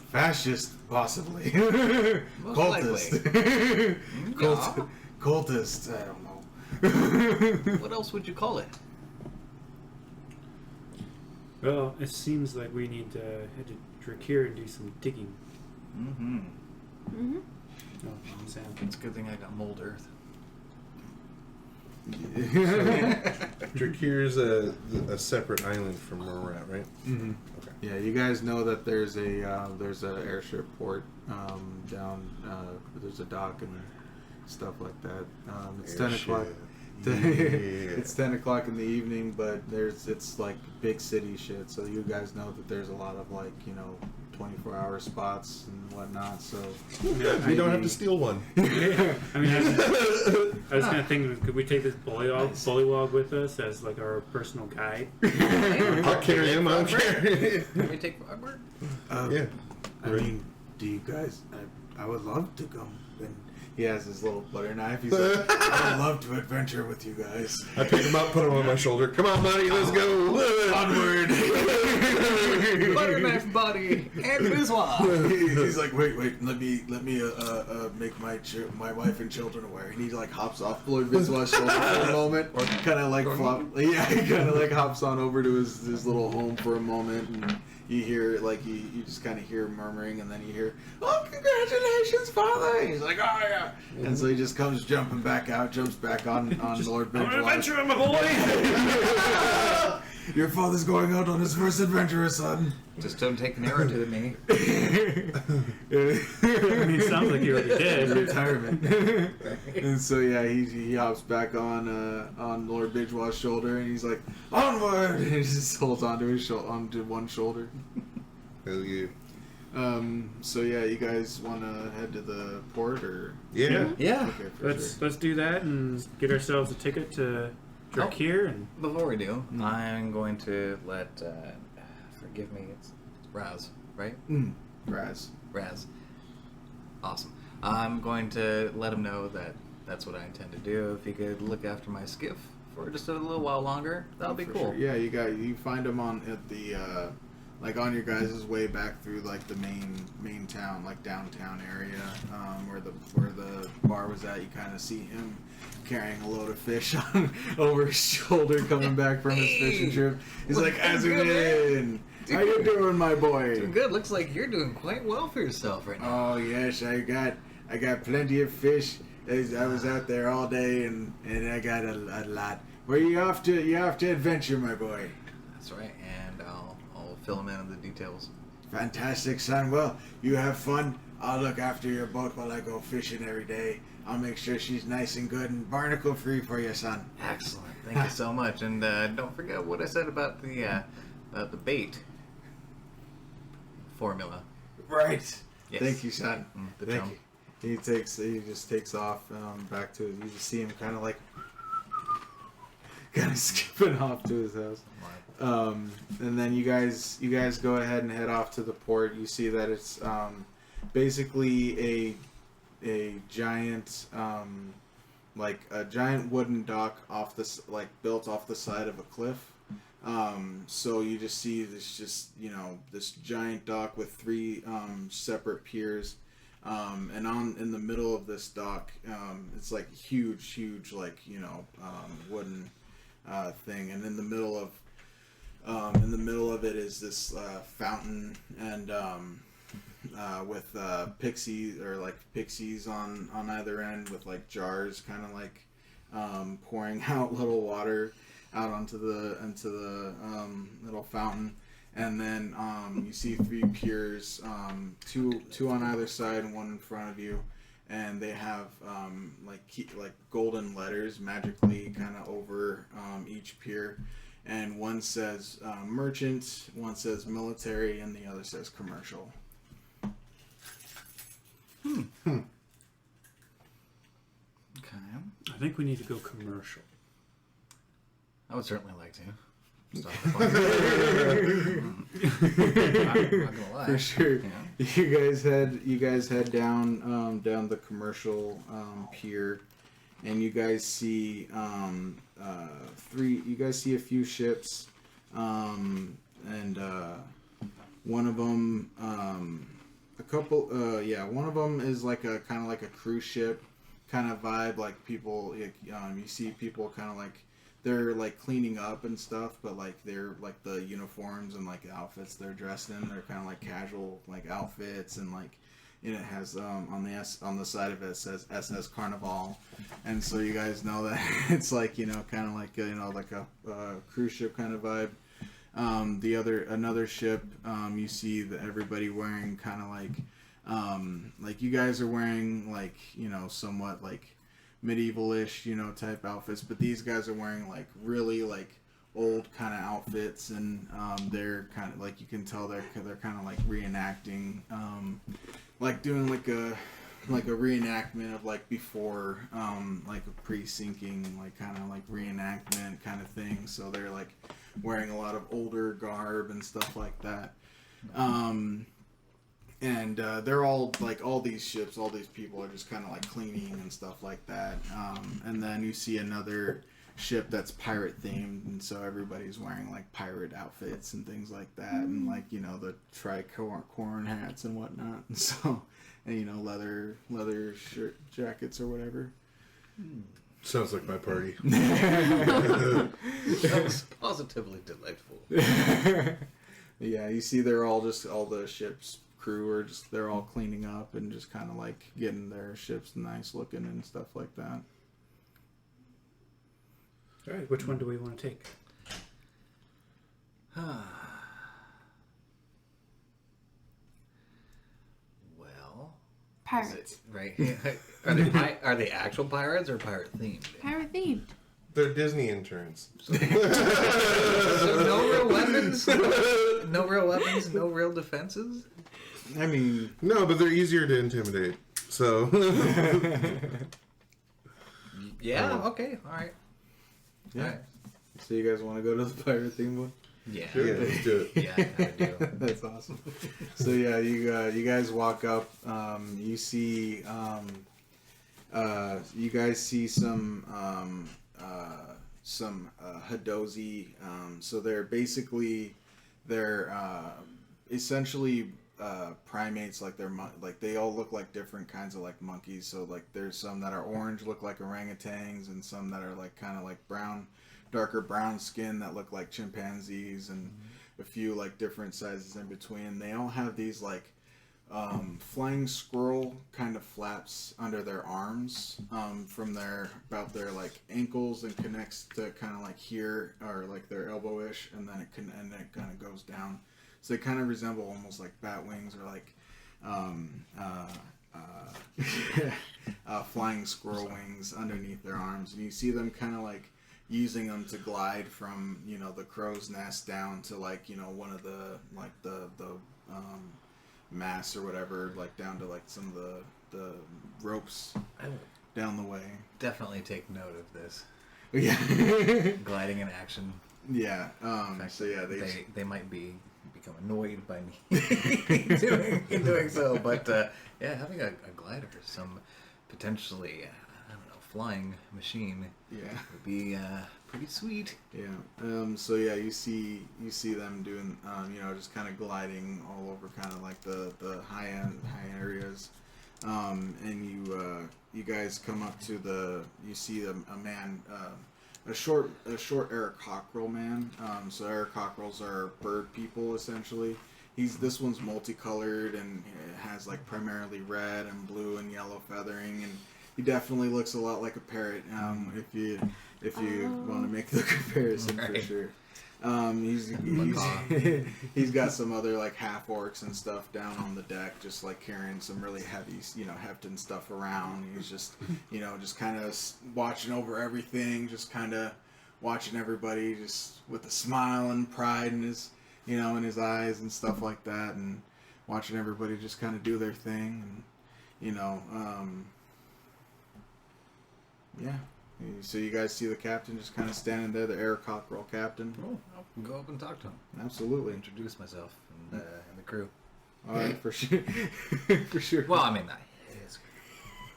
Fascist, possibly. Most Cultist. Yeah. Cultist, I don't know. What else would you call it? Well, it seems like we need to head to Drakir and do some digging. Mm-hmm. Mm-hmm. Oh, Sam. It's a good thing I got mold earth. Drakir's a separate island from where we're at, right? Mm-hmm. Okay. Yeah, you guys know that there's an airship port down. There's a dock and stuff like that. It's 10 o'clock. It's 10 o'clock in the evening, but it's like big city shit. So you guys know that there's a lot of 24-hour spots and whatnot. So We don't have to steal one. I was kind of thinking, could we take this bullywog with us as our personal guide? I'll carry him. I'll carry him. Can we take Frogward? Yeah. I mean, do you guys? I would love to go. And he has his little butter knife. He's like, I would love to adventure with you guys. I pick him up, put him on my shoulder. Come on, buddy, let's go. Onward. Butter knife body and Biswa. He's like, wait, let me make my wife and children aware. And he hops off Lord Biswa's shoulder for a moment, or kind of he kind of hops on over to his little home for a moment, and you hear you just kind of hear murmuring, and then you hear, oh, congratulations, father. And he's like, oh yeah, and so he just comes jumping back out, jumps back on Lord Biswa. I'm an adventurer, my boy. Your father's going out on his first adventure, son. Just don't take an arrow to the knee. It sounds like you already did. Retirement. And so he hops back on Lord Bidgewa's shoulder, and he's like, onward! And he just holds onto onto one shoulder. Hell yeah. So you guys want to head to the port, or? Yeah. Yeah. Okay, for sure. Let's do that and get ourselves a ticket to Drakir. And Before we do, I'm going to let, forgive me, it's Raz, right? Raz. Raz. Awesome. I'm going to let him know that that's what I intend to do. If he could look after my skiff for just a little while longer, that'll be For cool. sure. Yeah, you find him on on your guys' way back through the main town, downtown area, where the bar was at. You kind of see him carrying a load of fish over his shoulder, coming back from his fishing trip. He's like, as we did. How you doing, my boy? Doing good. Looks like you're doing quite well for yourself right now. Oh yes, I got plenty of fish. I was out there all day, and I got a lot. Where you off to? You off to adventure, my boy? That's right, and I'll fill him in on the details. Fantastic, son. Well, you have fun. I'll look after your boat while I go fishing every day. I'll make sure she's nice and good and barnacle free for you, son. Excellent. Thank you so much. And don't forget what I said about the bait formula. Right. Yes. Thank you, son. The Thank chum. you. He just takes off back to his. You just see him kind of skipping off to his house. And then you guys go ahead and head off to the port. You see that it's basically a giant like a giant wooden dock off this built off the side of a cliff. So you just see this this giant dock with three separate piers. And in the middle of this dock, it's like huge wooden thing, and in the middle of it is this fountain, and with pixies on either end, with like jars, kind of like pouring out little water out into the little fountain. And then you see three piers, two on either side and one in front of you, and they have like golden letters magically kind of over each pier, and one says merchant, one says military, and the other says commercial. Okay. I think we need to go commercial. I would certainly like to. Stop the fun. I'm not gonna lie. For sure. Yeah. You guys head down the commercial pier, and you guys see a few ships, and one of them one of them is like a kind of like a cruise ship kind of vibe, like people you see people kind of like they're like cleaning up and stuff, but like they're like the uniforms and like outfits they're dressed in, they're kind of like casual like outfits, and like it has on the side of it says SS Carnival, and so you guys know that it's like kind of like like a cruise ship kind of vibe. Another ship, you see that everybody wearing kind of like you guys are wearing like somewhat like medieval-ish type outfits, but these guys are wearing like really like old kind of outfits, and they're kind of like, you can tell they're kind of like reenacting, like doing like a reenactment of like before, like a pre-sinking like kind of like reenactment kind of thing. So they're like wearing a lot of older garb and stuff like that. And they're all like, all these ships, all these people are just kind of like cleaning and stuff like that. And then you see another ship that's pirate themed, and so everybody's wearing like pirate outfits and things like that, and like the tricorn hats and whatnot, and so and leather shirt jackets or whatever. Sounds like my party. That's positively delightful. Yeah, you see all the ship's crew are they're all cleaning up and just kind of like getting their ships nice looking and stuff like that. All right, which one do we want to take? Well, Pirates. Right? Are they actual pirates or pirate themed? Pirate themed. They're Disney interns. So no real weapons, no real defenses. I mean, No, but they're easier to intimidate. So Yeah. Okay. All right. yeah. All right. So you guys want to go to the pirate themed one? Yeah. yeah, let's do it. Yeah, I kinda do. That's awesome. So yeah, you guys walk up. You see, you guys see some Hadozi. So they're essentially primates. Like they all look like different kinds of like monkeys. So like there's some that are orange, look like orangutans, and some that are like kind of like brown, darker brown skin that look like chimpanzees, and a few like different sizes in between. They all have these like flying squirrel kind of flaps under their arms from their about their like ankles and connects to kind of like here or like their elbow-ish, and then it kind of goes down. So they kind of resemble almost like bat wings or like flying squirrel wings underneath their arms, and you see them kind of like using them to glide from the crow's nest down to like one of the like the masts or whatever, like down to like some of the ropes down the way. Definitely take note of this. Yeah. Gliding in action. Yeah. Fact, so yeah, they might become annoyed by me doing so, but yeah, having a glider, some potentially flying machine, would be pretty sweet. Yeah. So yeah, you see them doing just kind of gliding all over kind of like the high areas, and you guys come up to you see a man, a short Eric Cockrell man. So Eric Cockrells are bird people essentially. This one's multicolored and has like primarily red and blue and yellow feathering, and he definitely looks a lot like a parrot. If you want to make the comparison, right. For sure. He's got some other like half orcs and stuff down on the deck, just like carrying some really heavy, hefting stuff around. He's just, just kind of watching over everything, just kind of watching everybody, just with a smile and pride in his, in his eyes and stuff like that, and watching everybody just kind of do their thing, and yeah. So you guys see the captain just kind of standing there, the Eric Cockrell captain. Oh, I'll go up and talk to him. Absolutely. Introduce myself and the crew. All right, for sure. For sure. Well, I mean, his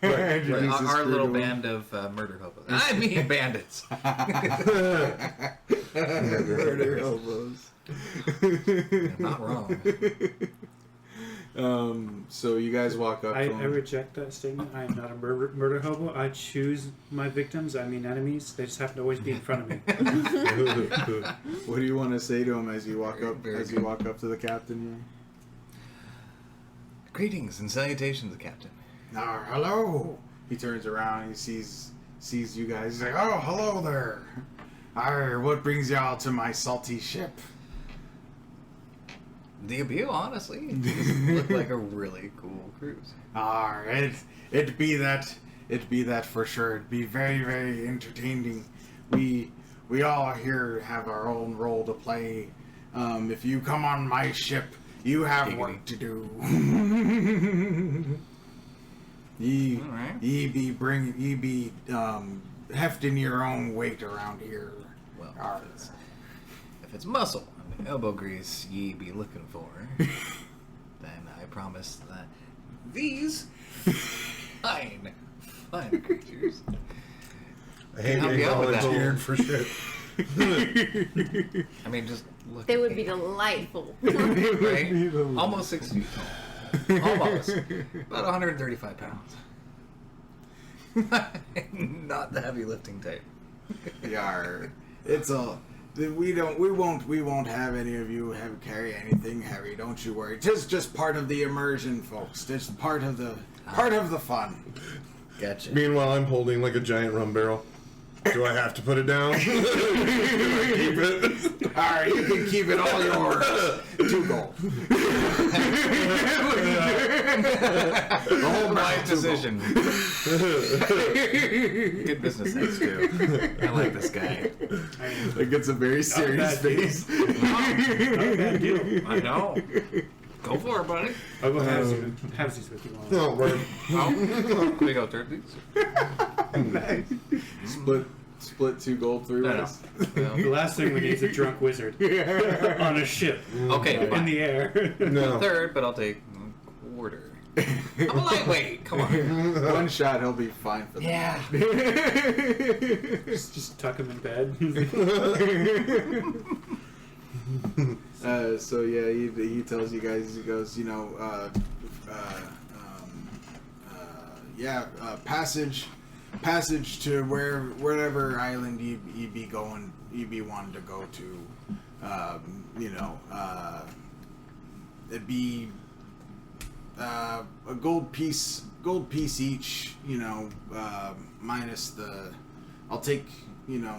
crew. Right. Our little band of murder hobos. I mean bandits. Murder hobos. You're not wrong. So you guys walk up to him. I reject that statement. I am not a murder hobo. I choose my victims. I mean enemies. They just happen to always be in front of me. What do you want to say to him as you walk up? You walk up to the captain here. Greetings and salutations, Captain. Hello. He turns around and he sees you guys. He's like, oh, hello there. What brings y'all to my salty ship? The Abu, honestly, looked like a really cool cruise. It'd be that for sure. It'd be very, very entertaining. We all here have our own role to play. If you come on my ship, you have work to do. Ye be hefting your own weight around here. Well, if it's muscle and elbow grease ye be looking for, then I promise that these fine creatures. I hate being volunteered for shit. I mean, just look. They would be delightful. Right? Almost 6 feet tall. Almost. About 135 pounds. Not the heavy lifting type. Yar. It's all. We won't have any of you carry anything heavy. Don't you worry. It's just part of the immersion, folks. Just part of the fun. Gotcha. Meanwhile, I'm holding like a giant rum barrel. Do I have to put it down? Do I keep it? All right, you can keep it all yours. 2 gold. The whole right decision. Good business sense too. I like this guy. It gets a very serious face. Not a bad deal. I know. Go for it, buddy. I'll go have these with you. No, right. Can we go third these? Nice. Split 2 gold 3 ways. The last thing we need is a drunk wizard on a ship. Okay, in the air. No. Third, but I'll take quarter. I'm a lightweight. Come on. 1 shot, he'll be fine for that. Yeah. Just tuck him in bed. So yeah, he tells you guys. He goes, passage to wherever island you be wanting to go to. it'd be a gold piece each, minus the, I'll take,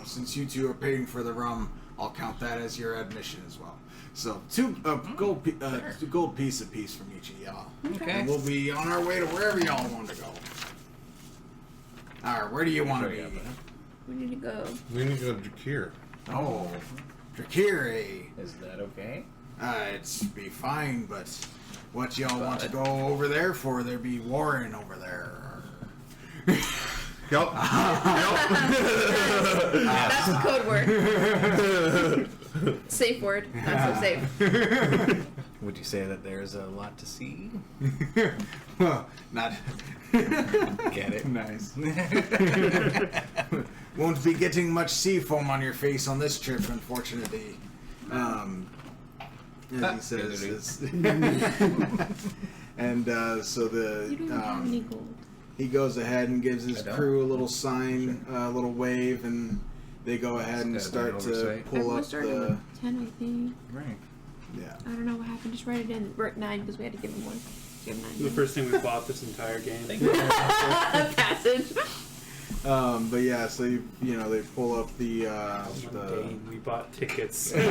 since you two are paying for the rum, I'll count that as your admission as well. So gold piece apiece from each of y'all. Okay. And we'll be on our way to wherever y'all want to go. Alright, where do you want to be? We need to go. We need to go to Drakir. Oh, Drakir. Is that okay? It's be fine, but what y'all want to go over there for? There be warring over there. Yup. That's a code word. Safe word. Not so safe. Would you say that there's a lot to see? Well, not. Get it? Nice. Won't be getting much sea foam on your face on this trip, unfortunately. As he says, and so You don't have any gold. he goes ahead and gives his I don't. crew a little sign, a little wave, and they go ahead and It's gotta be start an to oversight. pull Everyone up started the. with 10, I think. Right. Yeah. I don't know what happened. Just write it in. We're at 9 because we had to give him one. Give him 9. The first thing we bought this entire game. A passage. But yeah, so they pull up the Mundane. We bought tickets. but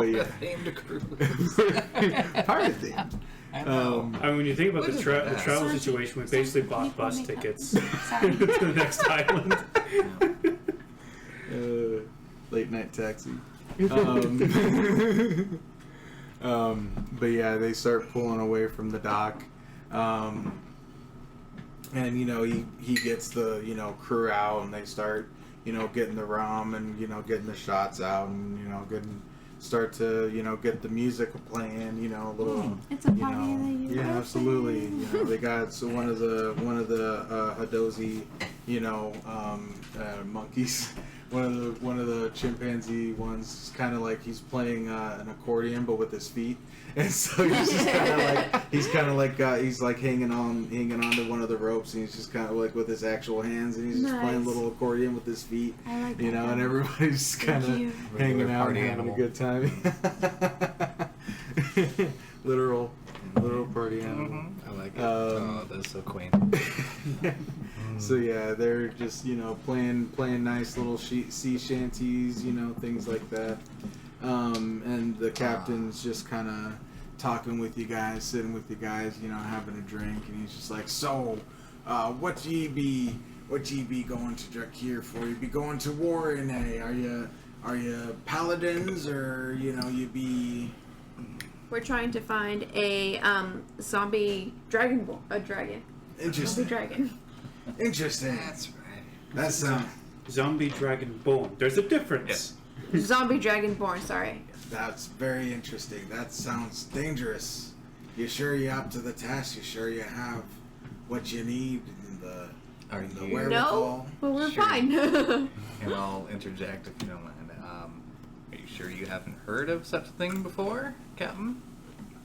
yeah, Themed cruise. pirate thing. I know. I mean, when you think about the What is travel that? situation, we basically bought bus Sorry. tickets to the next island. Late night taxi. But yeah, they start pulling away from the dock, and he gets the crew out, and they start getting the rum and getting the shots out, and start to get the music playing, a little. It's a party that you Yeah, are absolutely. playing. They got one of the Hadozi, monkeys. One of the chimpanzee ones, kind of like he's playing an accordion, but with his feet, and so he's just kind of like he's like hanging on to one of the ropes, and he's just kind of like with his actual hands, and he's just playing a Nice. little accordion with his feet, I like that. and everybody's just kind of you. hanging Regular out and party having animal. a good time. literal party animal. I like it. Um, Oh, that's so quaint. So yeah, they're just playing nice little sea shanties, things like that. And the captain's just kind of talking with you guys, sitting with you guys, having a drink, and he's just like, so, what ye be going to Drakir for? You be going to war in a? Are you paladins, or you be? We're trying to find a zombie dragon. A dragon. Interesting. Zombie dragon. Interesting. That's right. That sounds. Zombie Dragonborn. There's a difference. Zombie dragonborn. Sorry. That's very interesting. That sounds dangerous. You sure you're up to the task? You sure you have what you need in the Are in the you? wherewithal? No, but we're Sure. fine. And I'll interject if you don't mind. Are you sure you haven't heard of such a thing before, Captain?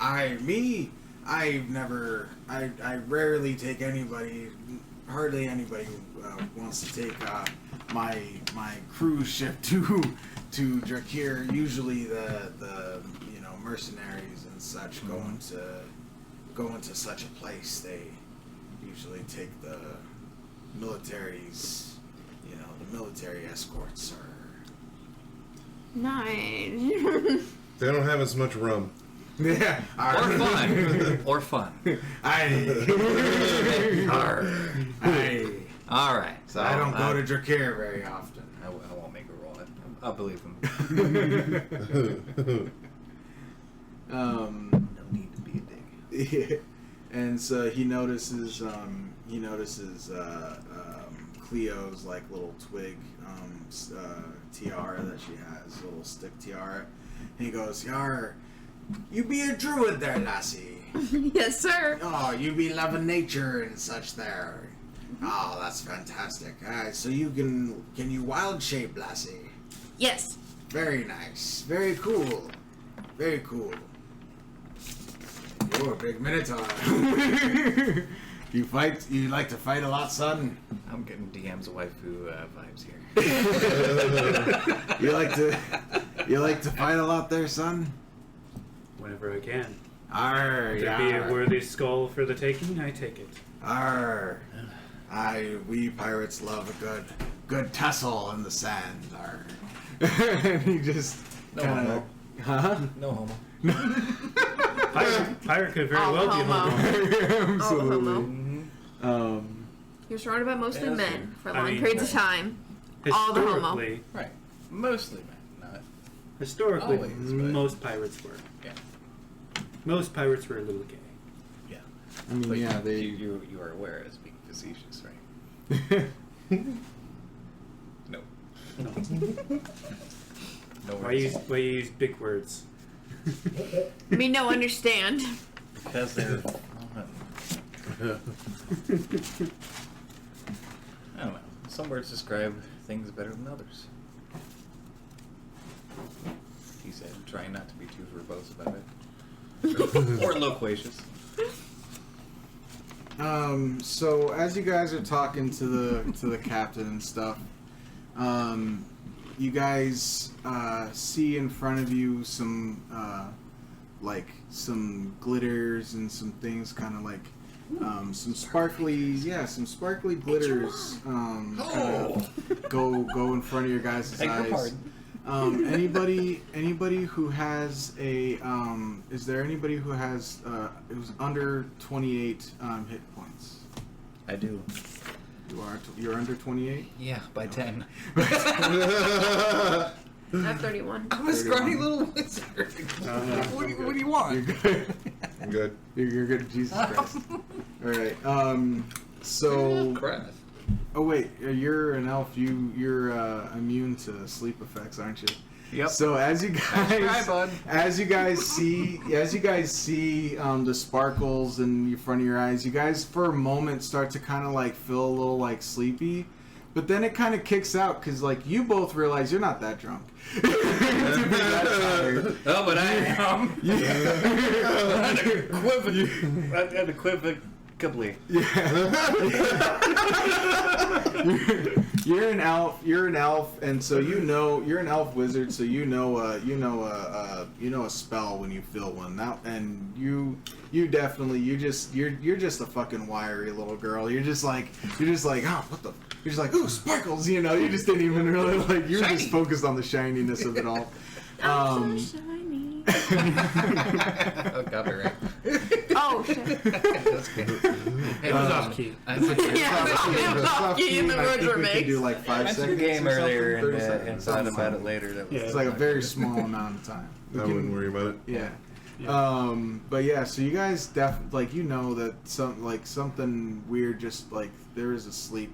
I rarely take anybody, hardly anybody wants to take my cruise ship to Drakir. Usually the mercenaries and such go into such a place. They usually take the militaries, the military escorts are. Nice. They don't have as much rum. Yeah. Or fun. Or fun. Aye. All right. So I don't go to Drakir very often. I won't make her roll it. I'll believe him. No need to be a dick. Yeah. And so he notices Cleo's like little twig tiara that she has, a little stick tiara. And he goes, "Yar, you be a druid there, lassie. Yes, sir. Oh, you be loving nature and such there. Oh, that's fantastic. So you can you wild shape, lassie? Yes. Very nice. Very cool. Very cool. You're a big minotaur." You fight? You like to fight a lot, son? I'm getting DM's waifu vibes here. You like to fight a lot there, son? Whenever I can. Arr, If there be a worthy skull for the taking, I take it. Arr. We pirates love a good tussle in the sand. Arr. And he just No kind homo. of, huh? No homo. Pirate could very All well be homo. homo. Absolutely. homo. You're surrounded by mostly Yeah, that's men true. for I long mean, periods of time. All the homo. Historically, Right. Mostly men, not. historically, Always, but- most pirates were. Yeah. Most pirates were a little gay. Yeah. I mean, But yeah, they. you are aware as being facetious, right? No. No. No Why worries. you use big words? Me no understand. Because they're. I don't know. Some words describe things better than others. He said, trying not to be too verbose about it. Or loquacious. So as you guys are talking to the captain and stuff, you guys see in front of you some like some glitters and some things, kind of like some sparkly glitters. Kind of go in front of your guys' Beg your eyes. pardon. Anybody who has a is there anybody who has it was under 28 hit points? I do. You're under 28? Yeah, by 10. I have 31. I'm a scrawny little wizard. What do you want? You're good. I'm good. You're good. Jesus Christ. All right. So. Crap. Oh wait, you're an elf. You're immune to sleep effects, aren't you? Yep. So as you guys, bud. as you guys see the sparkles in front of your eyes, you guys for a moment start to kind of like feel a little like sleepy, but then it kind of kicks out because like you both realize you're not that drunk. To be that tired. Oh, but I am. Unequivocally. You're an elf. You're an elf, and so you're an elf wizard. So you know a spell when you feel one. Now, and you're just a fucking wiry little girl. You're just like oh what the. You're just like ooh sparkles. You just didn't even really like. You're just focused on the shininess of it all. I'm so shiny. Oh, copyright. Oh shit. That's good. It was off key. Yeah, it was off key and the I words think were we could mixed. do like 5 I went seconds. through the game or earlier something, 30 and seconds, thought something about like it later. That was Yeah. It's like a very small amount of time. We I can- wouldn't worry about it. Yeah. Yeah. But yeah, so you guys that something weird, just like there is a sleep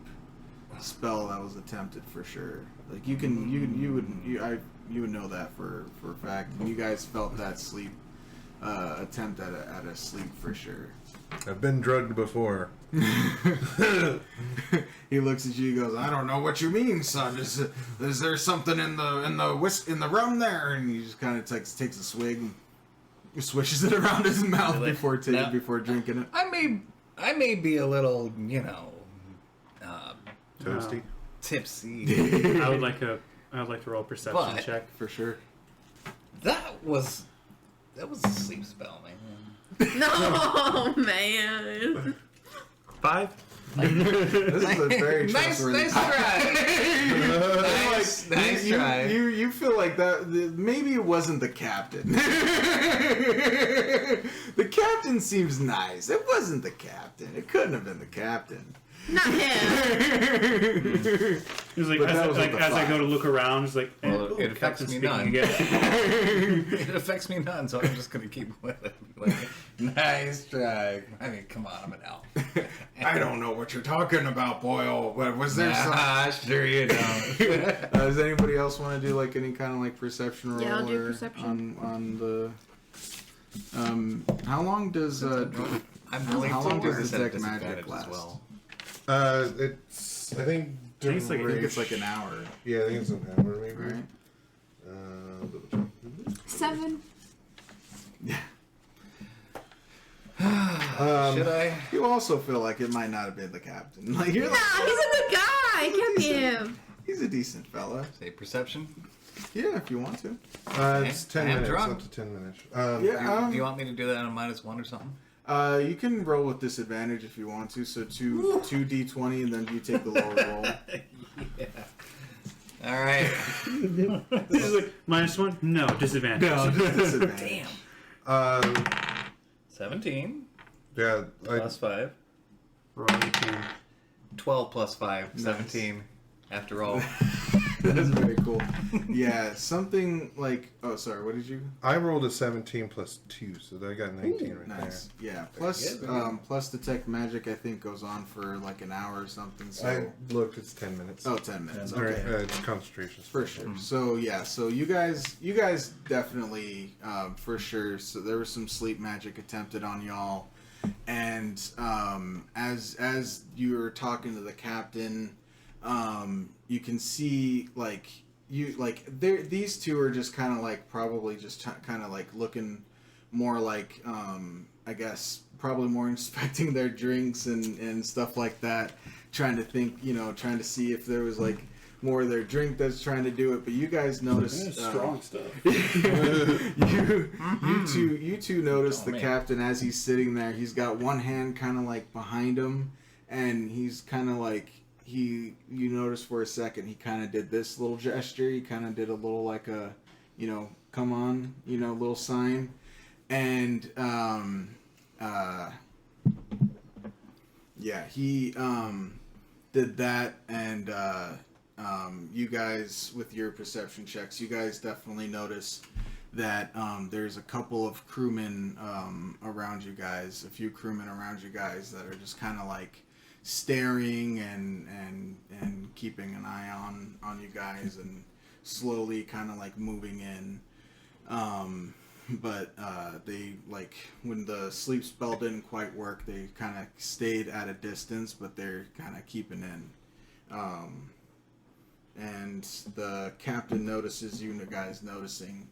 spell that was attempted for sure. Like you would know that for a fact. And you guys felt that sleep attempt at a sleep for sure. I've been drugged before. He looks at you. He goes, "I don't know what you mean, son. Is there something in the rum there?" And he just kind of takes a swig and swishes it around his mouth Really? before No. before drinking it. I may be a little, Toasty. tipsy. I would like to roll a perception But- check. For sure. That was a sleep spell, man. No, man. 5. This is a very nice trustworthy. try. nice try. You feel like that? Maybe it wasn't the captain. The captain seems nice. It wasn't the captain. It couldn't have been the captain. Not him. It was like, But as, that was like like a as I go to 5. look around, it's like, Well, ooh, it affects Captain's me speaking none. again. It affects me none, so I'm just gonna keep with it. Like, nice try. I mean, come on, I'm an elf. I don't know what you're talking about, Boyle. But was there some? Sure you don't. Does anybody else want to do like any kind of like perception roll? Yeah, I'll do or perception. on the. How long does I'm willing how to long do does this at detect magic disadvantage last? as well. It's I think I think it's like an hour, yeah, I think it's an hour maybe. right? Double check. 7. Yeah. Should I? You also feel like it might not have been the captain. Like you're Nah, he's a good guy. It can't be him. he's a decent fella. Say perception. Yeah, if you want to. It's 10 I am minutes. drunk. Up to 10 minutes. Yeah. Do you want me to do that on a -1 or something? You can roll with disadvantage if you want to. So two d20, and then you take the lower roll. Yeah. All right. This is like -1? No, disadvantage. No, just disadvantage. Damn. 17 Yeah. plus 5. Roll 18. 12 plus 5. Nice. 17. After all. That's very cool. Yeah, something like. Oh, sorry. What did you? I rolled a 17 plus 2, so I got 19 right Nice. Yeah. Plus, good. plus detect magic. I think goes on for like an hour or something. So. there. I looked. It's 10 minutes. Oh, 10 minutes. Or, Okay. it's concentration. For sure. So yeah, so you guys definitely for sure. So there was some sleep magic attempted on y'all, and as you were talking to the captain, you can see these two are just kind of like probably just kind of like looking more like I guess probably more inspecting their drinks and stuff like that, trying to think, trying to see if there was like more of their drink that's trying to do it. But you guys noticed strong stuff. you two notice the man. captain as he's sitting there. He's got one hand kind of like behind him, and he's kind of like you notice for a second he kind of did this little gesture. He kind of did a little like a come on little sign, and yeah, he did that, and you guys with your perception checks, you guys definitely notice that there's a couple of crewmen around you guys, a few crewmen around you guys that are just kind of like staring and keeping an eye on you guys and slowly kind of like moving in. But they, like, when the sleep spell didn't quite work, they kind of stayed at a distance, but they're kind of keeping in. And the captain notices you guys noticing,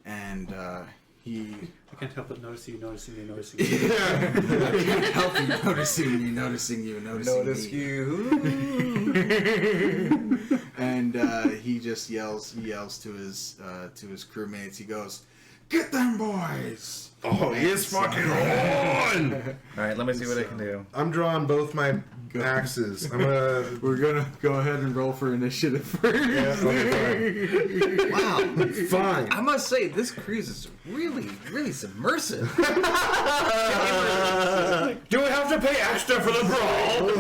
and he... I can't help but notice you, noticing you. I can't help you noticing you. Notice me. you. And he just yells to his crewmates. He goes, "Get them boys!" Oh, yes, fucking on! All right, let me see what I can do. I'm drawing both my axes. I'm gonna. We're gonna go ahead and roll for initiative first. Yeah, okay, Wow. fine. Fine. I must say, this cruise is really, really submersive. Do we have to pay extra for the brawl?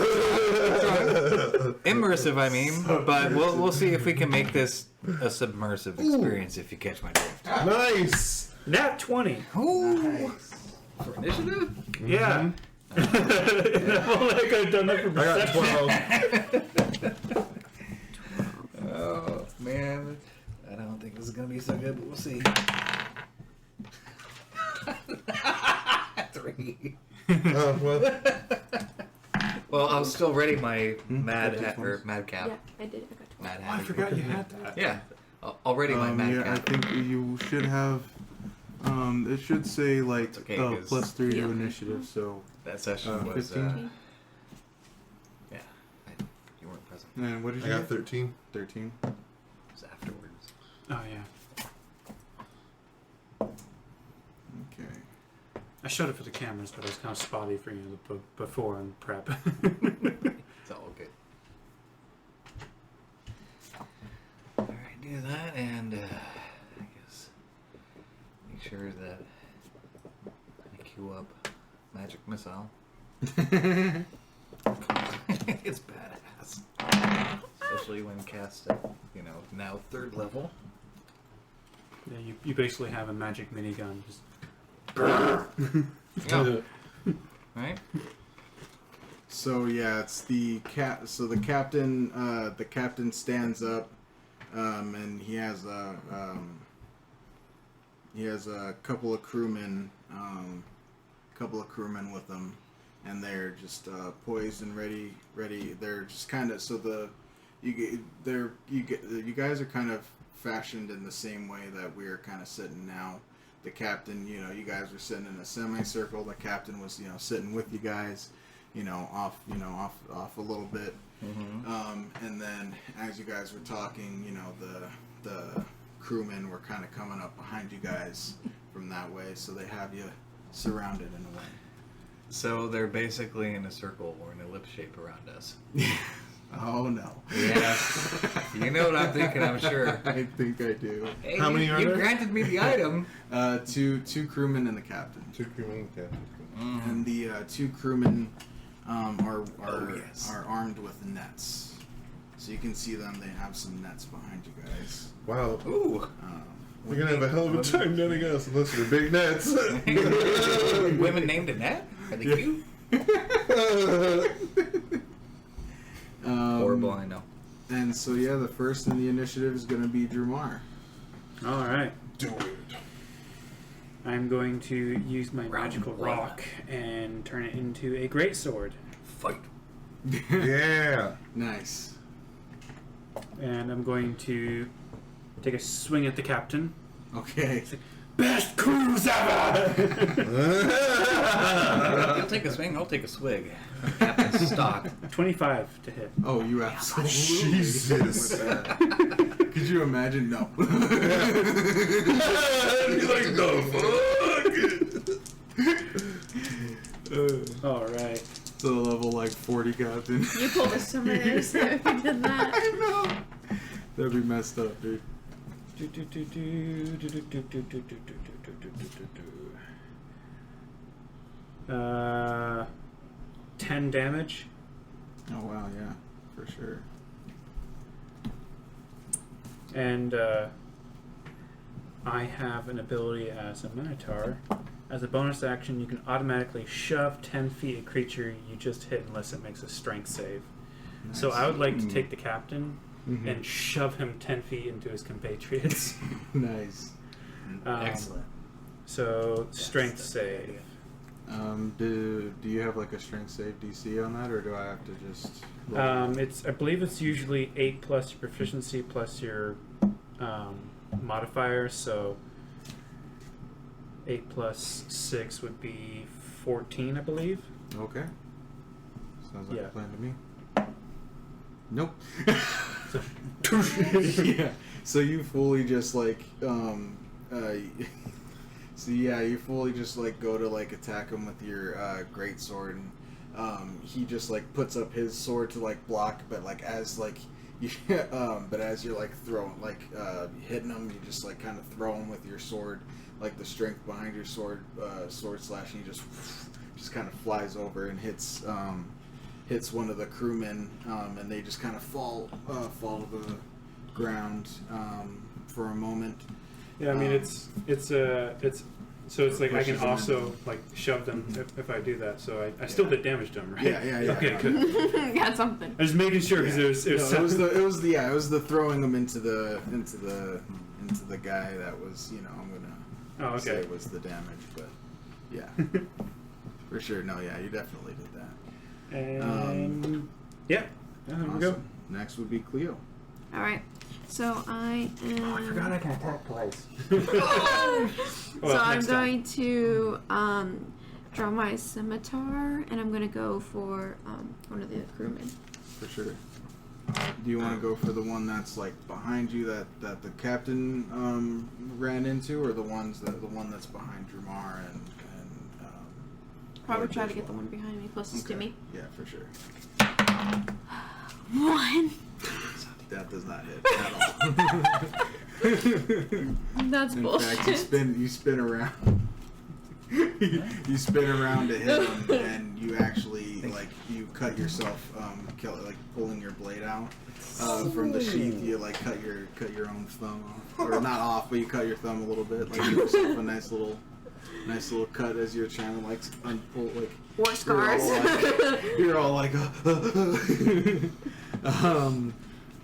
Immersive, I mean. But we'll see if we can make this a submersive experience, if you catch my drift. Nice. Nat 20. Ooh. For initiative? Yeah. If only I could have done that for I got perception. 12. Oh, man. I don't think this is going to be so good, but we'll see. 3. Well, Well, I was still ready my mad got hat, those or ones. mad cap. Yeah, I did. I got 12. Mad Oh, hat. I forgot you had that. Yeah. Already my mad I cap. think you should have. It should say like It's okay, 'cause- +3 Yeah. to initiative. So That session was, 15. yeah. You weren't present. and what did I you got get? 13. 13. It was afterwards. Oh, yeah. Okay. I showed it for the cameras, but it was kind of spotty for the before and prep. It's all good. Alright, do that, and I guess make sure that I queue up Magic Missile. It's badass. Especially when cast at, now 3rd level. Yeah, you basically have a magic minigun. Just Yeah. Right? So yeah, it's the cat. So the captain stands up, and he has a couple of crewmen with him, and they're just poised and ready. They're just kind of you guys are kind of fashioned in the same way that we're kind of sitting now. the captain, you know, you guys were sitting in a semicircle. The captain was, you know, sitting with you guys, off a little bit. And then as you guys were talking, you know, the crewmen were kind of coming up behind you guys from that way, so they have you surrounded in a way. So they're basically in a circle or an ellipse shape around us. Oh no. Yes. You know what I'm thinking, I'm sure. I think I do. Hey, How many are you there? granted me the item. Two crewmen and the captain. 2 crewmen, captain. And the 2 crewmen are yes. armed with nets, so you can see them. They have some nets behind you guys. Wow. Ooh. We're gonna have a hell of a time netting us unless they're big nets. Women named a net? Are they cute? Horrible, I know. And so yeah, the first in the initiative is going to be Drumar. All right. Do it. I'm going to use my Round magical one. rock and turn it into a greatsword. Fight. Yeah. Nice. And I'm going to take a swing at the captain. Okay. Best cruise ever! You'll take a swing, I'll take a swig. Captain Stock. 25 to hit. Oh, you absolutely. Jesus. With that. Could you imagine? No. He's like, the fuck? All right. So level like 40 captain. You pulled a summoner, so if you did that. I know. That'd be messed up, dude. 10 damage. Oh wow, yeah, for sure. And I have an ability as a Minotaur. As a bonus action, you can automatically shove 10 feet a creature you just hit unless it makes a strength save. Nice. So I would like to take the captain Mhm. and shove him 10 feet into his compatriots. Nice. Excellent. So strength That's save. Do you have like a strength save DC on that, or do I have to just? roll? I believe it's usually 8 plus your proficiency plus your modifier. So 8 plus 6 would be 14, I believe. Okay. Sounds like Yeah. a plan to me. Nope. So, Yeah. So you fully just like so yeah, you fully just like go to like attack him with your great sword, and he just like puts up his sword to like block, but like as like you but as you're like throwing like hitting him, you just like kind of throw him with your sword, like the strength behind your sword slash, and he just kind of flies over and hits one of the crewmen, and they just kind of fall to the ground for a moment. yeah, I mean it's so it's like I can Pushes him also like shove them if I do that. So I still did damage to them, right? Yeah. Okay, good. Got something. I was making sure because Yeah. it was No, it was the throwing him into the guy that was, you know, I'm gonna say okay. was the damage, but yeah, for sure. No, yeah, you definitely did that. And yeah, there we go. Awesome. Next would be Cleo. All right. So I am. Oh, I forgot I can attack twice. So I'm going to draw my scimitar, and I'm going to go for one of the crewmen. For sure. Do you want to go for the one that's like behind you that the captain ran into, or the one that's behind Drumar and Probably Lord try to get Biswell? the one behind me, closest to Okay. me. Yeah, for sure. 1. That does not hit at all. That's In bullshit. fact, you spin around. You spin around to hit him, and you actually like you cut yourself, like pulling your blade out from the sheath. You like cut your own thumb off, or not off, but you cut your thumb a little bit, like give yourself a nice little cut as you're trying to like unpull like. War scars. You're all like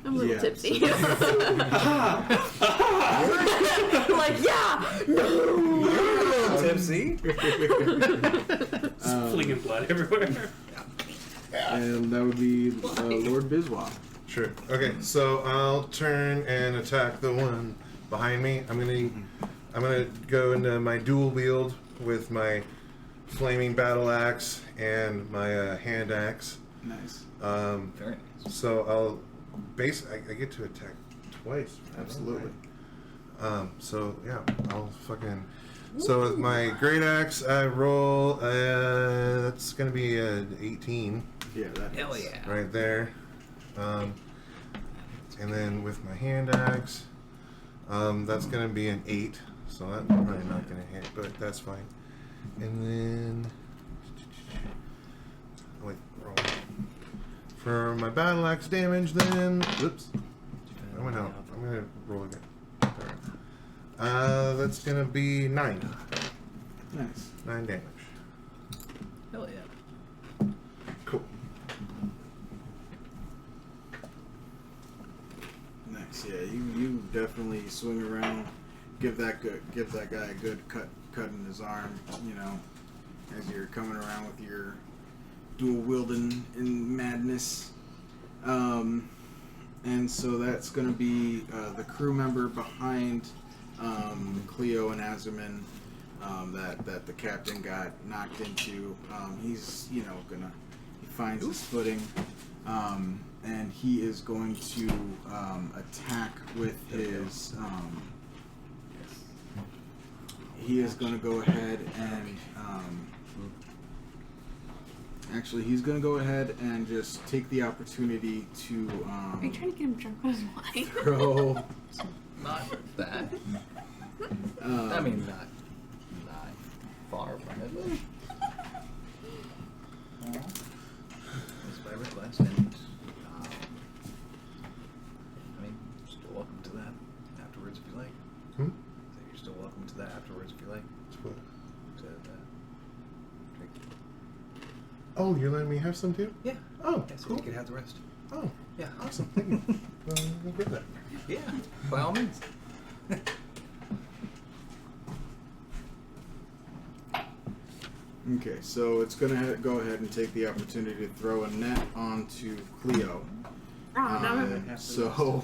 I'm a little yeah, tipsy. so- Like, yeah! No! Tipsy. Flinging blood everywhere. And that would be Lord Biswell. Sure. Okay, so I'll turn and attack the one behind me. I'm gonna I'm gonna go into my dual wield with my flaming battle axe and my hand axe. Nice. Very nice. So I'll I get to attack twice. Absolutely. So yeah, I'll fucking. So with my great axe, I roll. That's gonna be an 18. Yeah, that Hell hits. yeah. Right there. And then with my hand axe, that's gonna be an 8. So that's probably not gonna hit, but that's fine. And then, wait, roll. For my battle axe damage, then, whoops, I went out. I'm gonna roll again. That's gonna be 9. Nice. 9 damage. Hell yeah. Cool. Nice. Yeah, you definitely swing around, give that guy a good cut in his arm. You know, as you're coming around with your dual wielding in madness. And so that's going to be the crew member behind Cleo and Azerman that the captain got knocked into. He's, you know, he finds his footing, and he is going to attack with his. He is going to go ahead and. Actually, he's going to go ahead and just take the opportunity to Are you trying to get him drunk on his wine? throw. Not that. I mean, not far from it. It's by request, and I mean, still welcome to that afterwards if you like. Hmm? So you're still welcome to that afterwards if you like. What? To drink. Oh, you're letting me have some too? Yeah. Oh, Yeah, so cool. you can have the rest. Oh, Yeah. awesome. Thank you. We'll get that. Yeah. By all means. Okay, so it's going to go ahead and take the opportunity to throw a net onto Cleo. Oh, no. So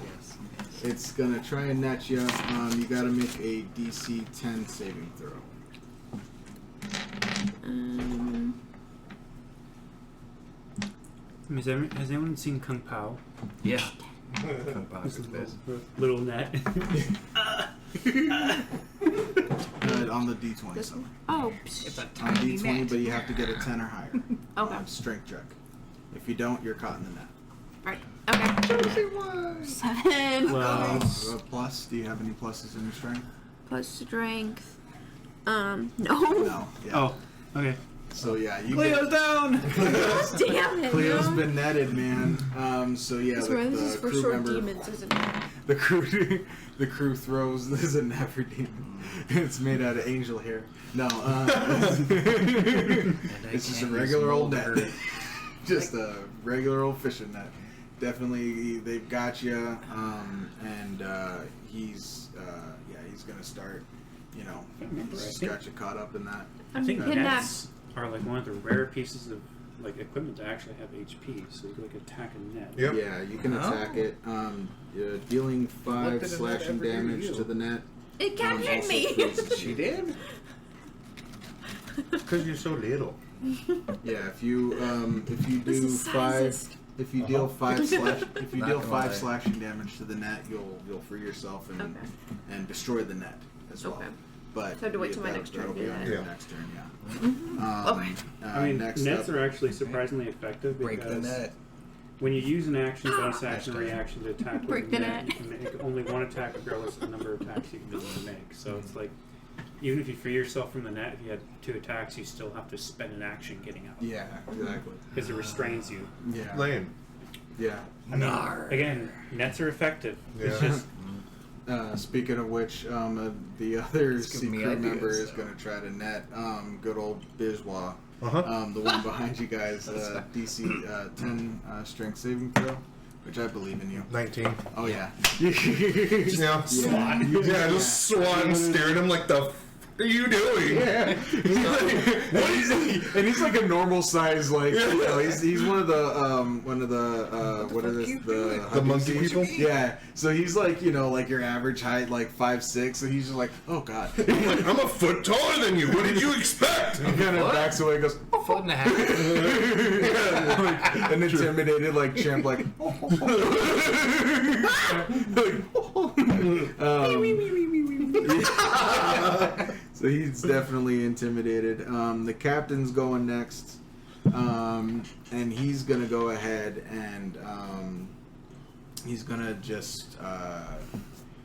it's going to try and net you. You got to make a DC 10 saving throw. Has anyone seen Kung Pao? Yeah. Kung Pao is best. Little net. On the D20. This Somewhere. one? Oh, It's a On tiny D20, net. but you have to get a 10 or higher. Okay. Strength check. If you don't, you're caught in the net. right. Okay. 7 Well, Plus, do you have any pluses in your strength? plus strength. No. No. Yeah. oh, okay. So yeah, you Cleo's down! Damn it. Cleo's no. been netted, man. So yeah, This one, this is the for crew short member, demons, isn't it? the crew throws. This is a net for demon. It's made out of angel hair. No, it's just a regular old net. Just a regular old fishing net. Definitely, they've got you, and he's gonna start. You know, he's just got you caught up in that. I think kidnapped. nets are like one of the rare pieces of like equipment to actually have HP, so you can like attack a net. Yep. Yeah, you can attack it. Dealing What 5 did a net slashing ever do to damage you? to the net. It captured Also me. freezes She you. did? Because you're so little. Yeah, if you This do is 5, sizist. if you deal 5 if you Not deal gonna 5 lie. slashing damage to the net, you'll free yourself and Okay. and destroy the net as well. Okay. But So I have to wait till my that- next turn that'll to be do on that. your Yeah. next turn. Yeah. Okay. I mean, next nets up, are actually surprisingly effective Break the because net. when you use an action, bonus action, Hashtag. reaction to attack with Break a the net, net. you can make only one attack regardless of the number of attacks you can be able to make. So it's like, even if you free yourself from the net, if you had 2 attacks, you still have to spend an action getting out. yeah, exactly. Because it restrains you. Yeah. Lame. Yeah. I mean, again, nets are effective. It's Yeah. just Speaking of which, the other It's giving me secret member ideas, is so. going to try to net good old Bijwa. Uh-huh. The one behind you guys, That's fine. DC 10 strength saving throw, which I believe in you. 19. Oh yeah. Yeah. SWAT. Yeah, just SWAT and stare at him like the are you doing? Yeah. What is he? And he's like a normal size, like you know, he's one of the what are this The monkey people? Yeah. So he's like, you know, like your average height, like 5'6". So he's just like, oh god. I'm like, I'm a foot taller than you. What did you expect? He kind of backs away and goes, A foot and a half. like, an intimidated like champ, like. So he's definitely intimidated. The captain's going next, and he's gonna go ahead and he's gonna just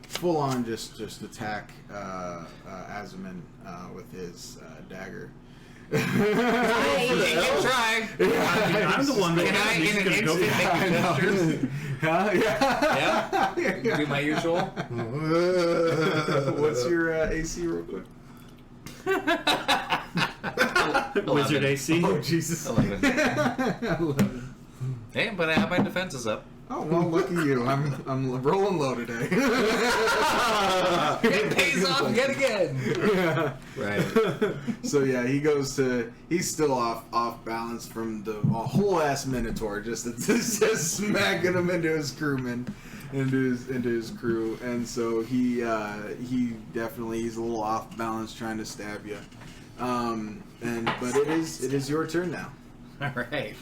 full on just attack Azaman with his dagger. Try. I'm the one that Can I, in an go instant, make gestures? Yeah. Do my usual? What's your AC real quick? Wizard AC. Oh Jesus! 11. Hey, but I have my defenses up. Oh well, lucky you. I'm rolling low today. It pays off yet again. Yeah. Right. So yeah, he's still off balance from a whole ass minotaur just smacking him into his crewman, into his crew, and so he definitely he's a little off balance trying to stab you, but it is your turn now. All right.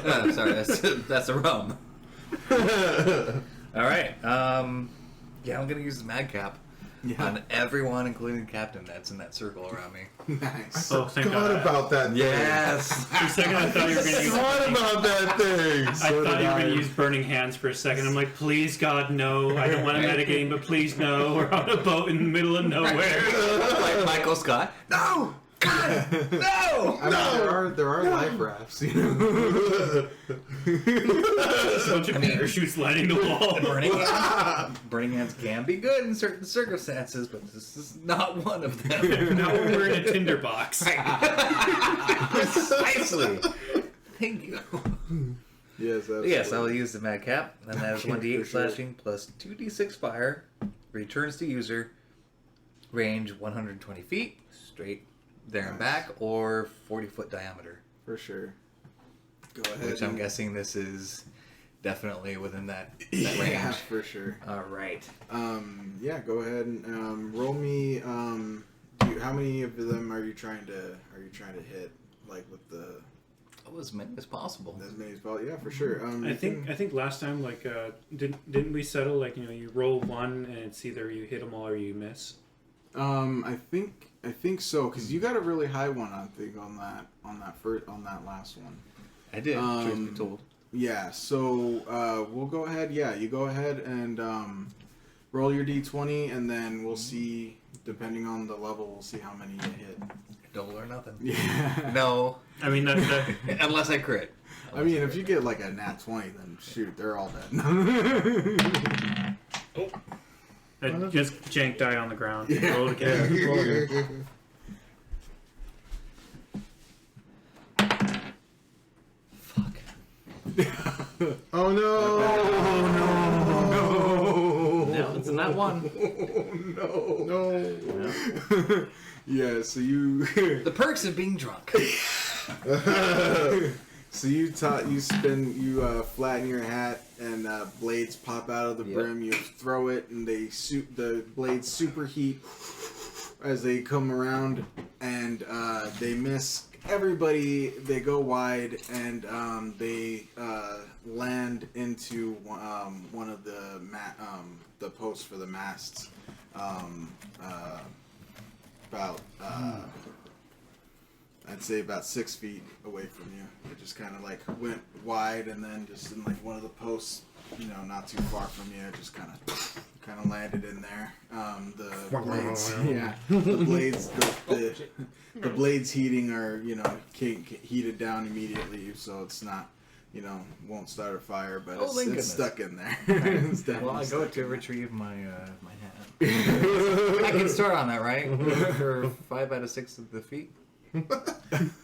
Oh, sorry, that's a rum. All right. Yeah, I'm gonna use the madcap on everyone, including the captain that's in that circle around me. Nice. Oh, thank God God. about that. Yes. For a second, I thought you were going to use. What about that thing? I thought you were going to use burning hands for a second. I'm like, please, God, no. I don't want to metagame, but please, no. We're on a boat in the middle of nowhere. Like Michael Scott. No. God. No. I mean, there are life rafts, you know. Just a bunch of parachutes lining the wall. Burning hands can be good in certain circumstances, but this is not one of them. Now we're in a tinderbox. Precisely. Thank you. Yes. Absolutely. Yes, I will use the madcap, and that is Okay, 1d8 for sure. slashing plus 2d6 fire. Returns to user. Range 120 feet, straight there and back, or 40-foot diameter. For sure. Go ahead. Which I'm guessing this is definitely within that range. Yeah, for sure. All right. Yeah, go ahead and roll me. How many of them are you trying to hit? Like with the Oh, as many as possible. as many as possible. Yeah, for sure. I think last time, like, didn't we settle, like, you know, you roll one and it's either you hit them all or you miss? I think so, because you got a really high one. I think on that last one. I did. Truth be told. Yeah. So we'll go ahead. Yeah, you go ahead and roll your d20, and then we'll see. Depending on the level, we'll see how many you hit. Double or nothing. Yeah. No. I mean, that Unless I crit. I mean, if you get like a nat 20, then shoot, they're all dead. just jank die on the ground. Yeah. Roll it again. Roll it again. Fuck. Oh no! Oh no! No, it's not one. No! Yeah. So you. The perks of being drunk. So you flatten your hat and blades pop out of the brim. You throw it and the blades superheat as they come around, and they miss everybody. They go wide and they land into one of the posts for the masts. About I'd say about 6 feet away from you. It just kind of like went wide, and then just in like one of the posts, you know, not too far from you, it just kind of landed in there. The blades, yeah, the blades, the blades heating are, you know, heated down immediately, so it's not, you know, won't start a fire, but it's stuck in there. It's Well, I go stuck to in retrieve my hat. I can start on that, right? For 5 out of 6 of the feet.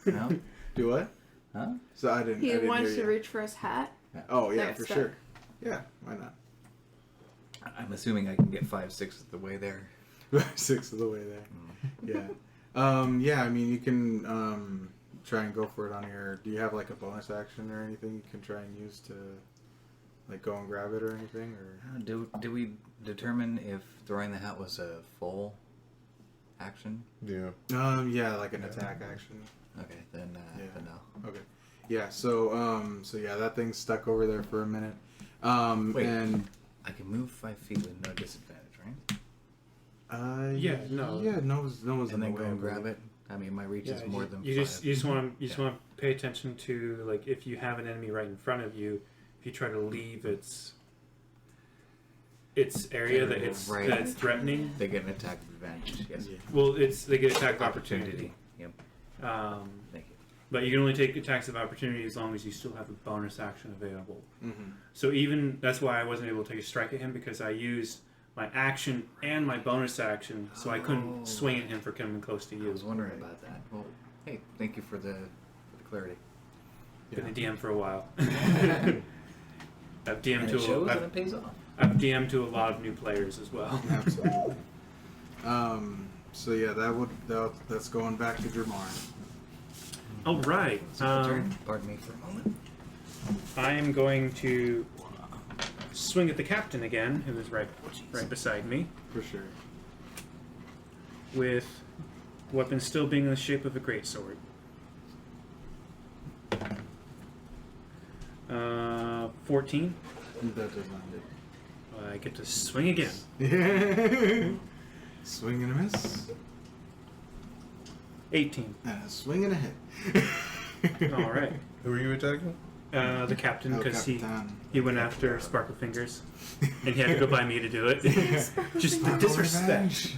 No? Do what? Huh? So I didn't. He I didn't wants hear to you. reach for his hat. Oh yeah, That's for stuck. sure. Yeah, why not? I'm assuming I can get 5/6 of the way there. 6 of the way there. Yeah. Yeah, I mean, you can try and go for it on your... Do you have, like, a bonus action or anything you can try and use to, like, go and grab it or anything? Or Do we determine if throwing the hat was a full action? Yeah. Yeah, like an attack action. Okay, then no. Okay. Yeah, so yeah, that thing's stuck over there for a minute. Wait. And... I can move 5 feet with no disadvantage, right? Yeah, no. Yeah, no one's And in the then way go and of grab it. I mean, my reach is more than you 5. just want to pay attention to, like, if you have an enemy right in front of you, if you try to leave its area that it's threatening, they get an attack advantage. Yes. Yeah. well, they get attack of opportunity. Yep. Thank you. But you can only take attacks of opportunity as long as you still have a bonus action available. Mm-hmm. So even that's why I wasn't able to take a strike at him, because I used my action and my bonus action, so I couldn't swing at him for coming close to I you. was wondering about that. Well, hey, thank you for the clarity. Been a DM for a while. And I've DM'd it shows and to it pays off. I've DM'd to a lot of new players as well. Absolutely. So yeah, that's going back to Dragonborn. All right. Turn. Pardon me for a moment. I am going to swing at the captain again, who is right beside me, For sure. with weapon still being in the shape of a greatsword. 14. That does not hit. I get to swing again. Swing and a miss. 18. And a swing and a hit. All right. Who are you attacking? The captain, El because Capitan. he went after Sparkle Fingers, and he had to go by me to do it. Just the Sparkle disrespect. revenge.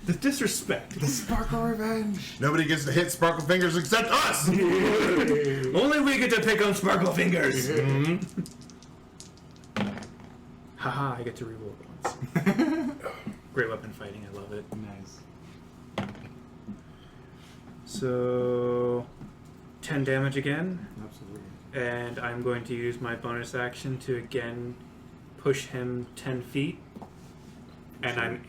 The disrespect. The Sparkle Revenge. Nobody gets to hit Sparkle Fingers except us! Only we get to pick on Sparkle Fingers. Haha, I get to reroll it once. Great weapon fighting, I love it. Nice. So, 10 damage again, Absolutely. and I'm going to use my bonus action to again push him 10 feet. And I'm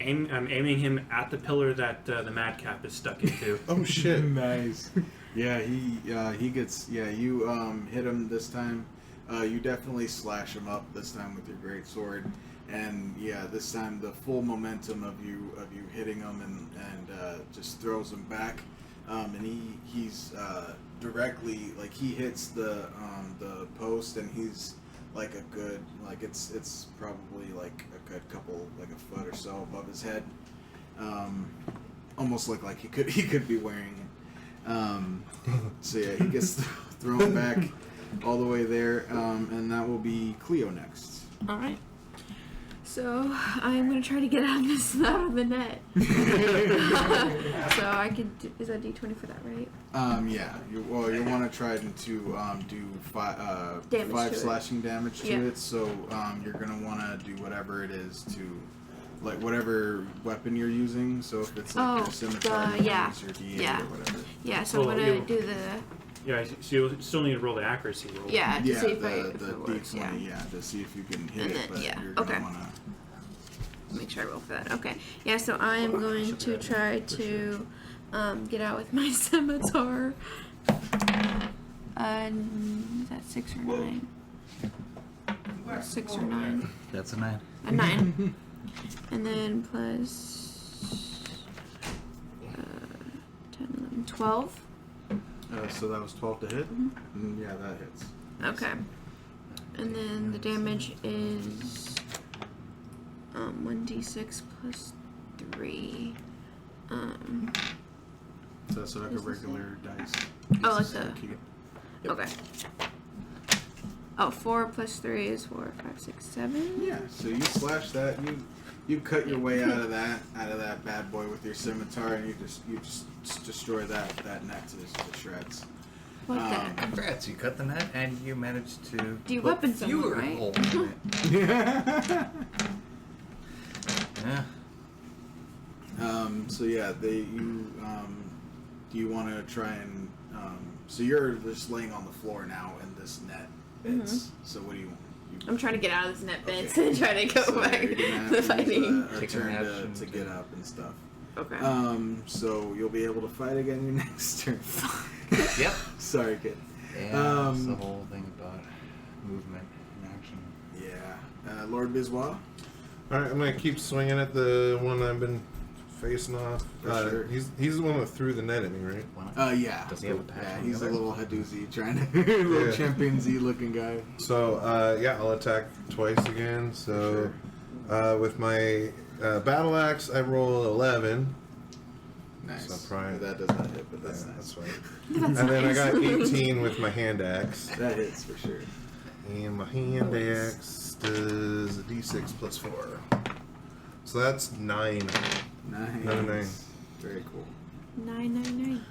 aiming him at the pillar that the madcap is stuck into. Oh shit. Nice. Yeah, he gets. Yeah, you hit him this time. You definitely slash him up this time with your great sword, and yeah, this time the full momentum of you hitting him and just throws him back. And he's directly, like, he hits the post, and he's like a good, like, it's probably like a good couple, like a foot or so above his head. Almost look like he could be wearing it. So yeah, he gets thrown back all the way there, and that will be Cleo next. All right. So I'm gonna try to get out of the net. So I could. Is that D20 for that, right? Yeah. You want to try to do Damage five to it. slashing damage to Yeah. it. So you're gonna want to do whatever it is to, like, whatever weapon you're using. So if it's like your scimitar, yeah. use your D8 Yeah. or whatever. Yeah. So Well, I'm gonna you- do the. Yeah, so you'll still need to roll the accuracy roll. Yeah. To Yeah, see if the if it works. D20. Yeah. To see if you can hit And it. then- But yeah, you're gonna okay. want to. Make sure I roll for that. Okay. Yeah. So I am going to try to get out with my scimitar. Is that 6 or 9? 6 or 9? That's a 9. A 9. And then plus 10, 11, 12. So that was 12 to hit. Yeah, that hits. Okay. And then the damage is 1d6 plus 3. So that's like a regular dice. Oh, like It's a the- key. Okay. Oh, 4 plus 3 is 4, 5, 6, 7. Yeah, so you slash that, you cut your way out of that bad boy with your scimitar, and you just destroy that net to shreds. Like that. Congrats, you cut the net and you managed to Do you put weapon someone, fewer right? holes in it. Yeah. So yeah, do you want to try and so you're just laying on the floor now in this net. So what do you want? I'm trying to get out of this net bits and try to go So back you're gonna have to the to fighting. use a Take a turn action to to- get up and stuff. Okay. So you'll be able to fight again your next turn. Yep. Sorry, kid. Yeah, that's the whole thing about movement and action. Yeah. Lord Biswa. All right, I'm gonna keep swinging at the one I've been facing off. For sure. He's the one that threw the net at me, right? Why not? Yeah. Does he have a patch Yeah, on he's the a other? little Hadouzi trying to, little Yeah. chimpanzee looking guy. So yeah, I'll attack twice again. So with my battle axe, I roll 11. Nice. So probably- That does not hit, but that's Yeah, nice. that's right. That's And then I nice. got 18 with my hand axe. That hits for sure. And my hand axe does a d6 plus 4. So that's 9. Nice. Another 9. Very cool. 999.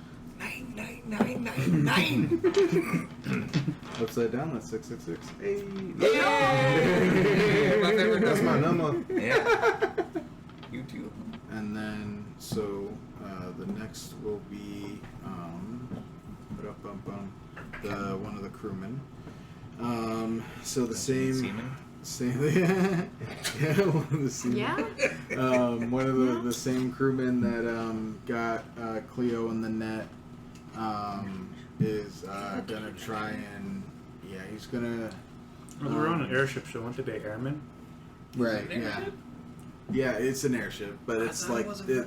99999. Upside down, that's 666. Hey. Yeah. My favorite That's my number. Yeah. You too. And then, so the next will be the one of the crewmen. So the same, Seaman? yeah, one of the seamen. Yeah? One of the same crewmen that got Cleo in the net is gonna try and he's gonna. Well, we're on an airship show. Won't they be airmen? Right. Yeah. Yeah, it's an airship, but it's thought it like was a-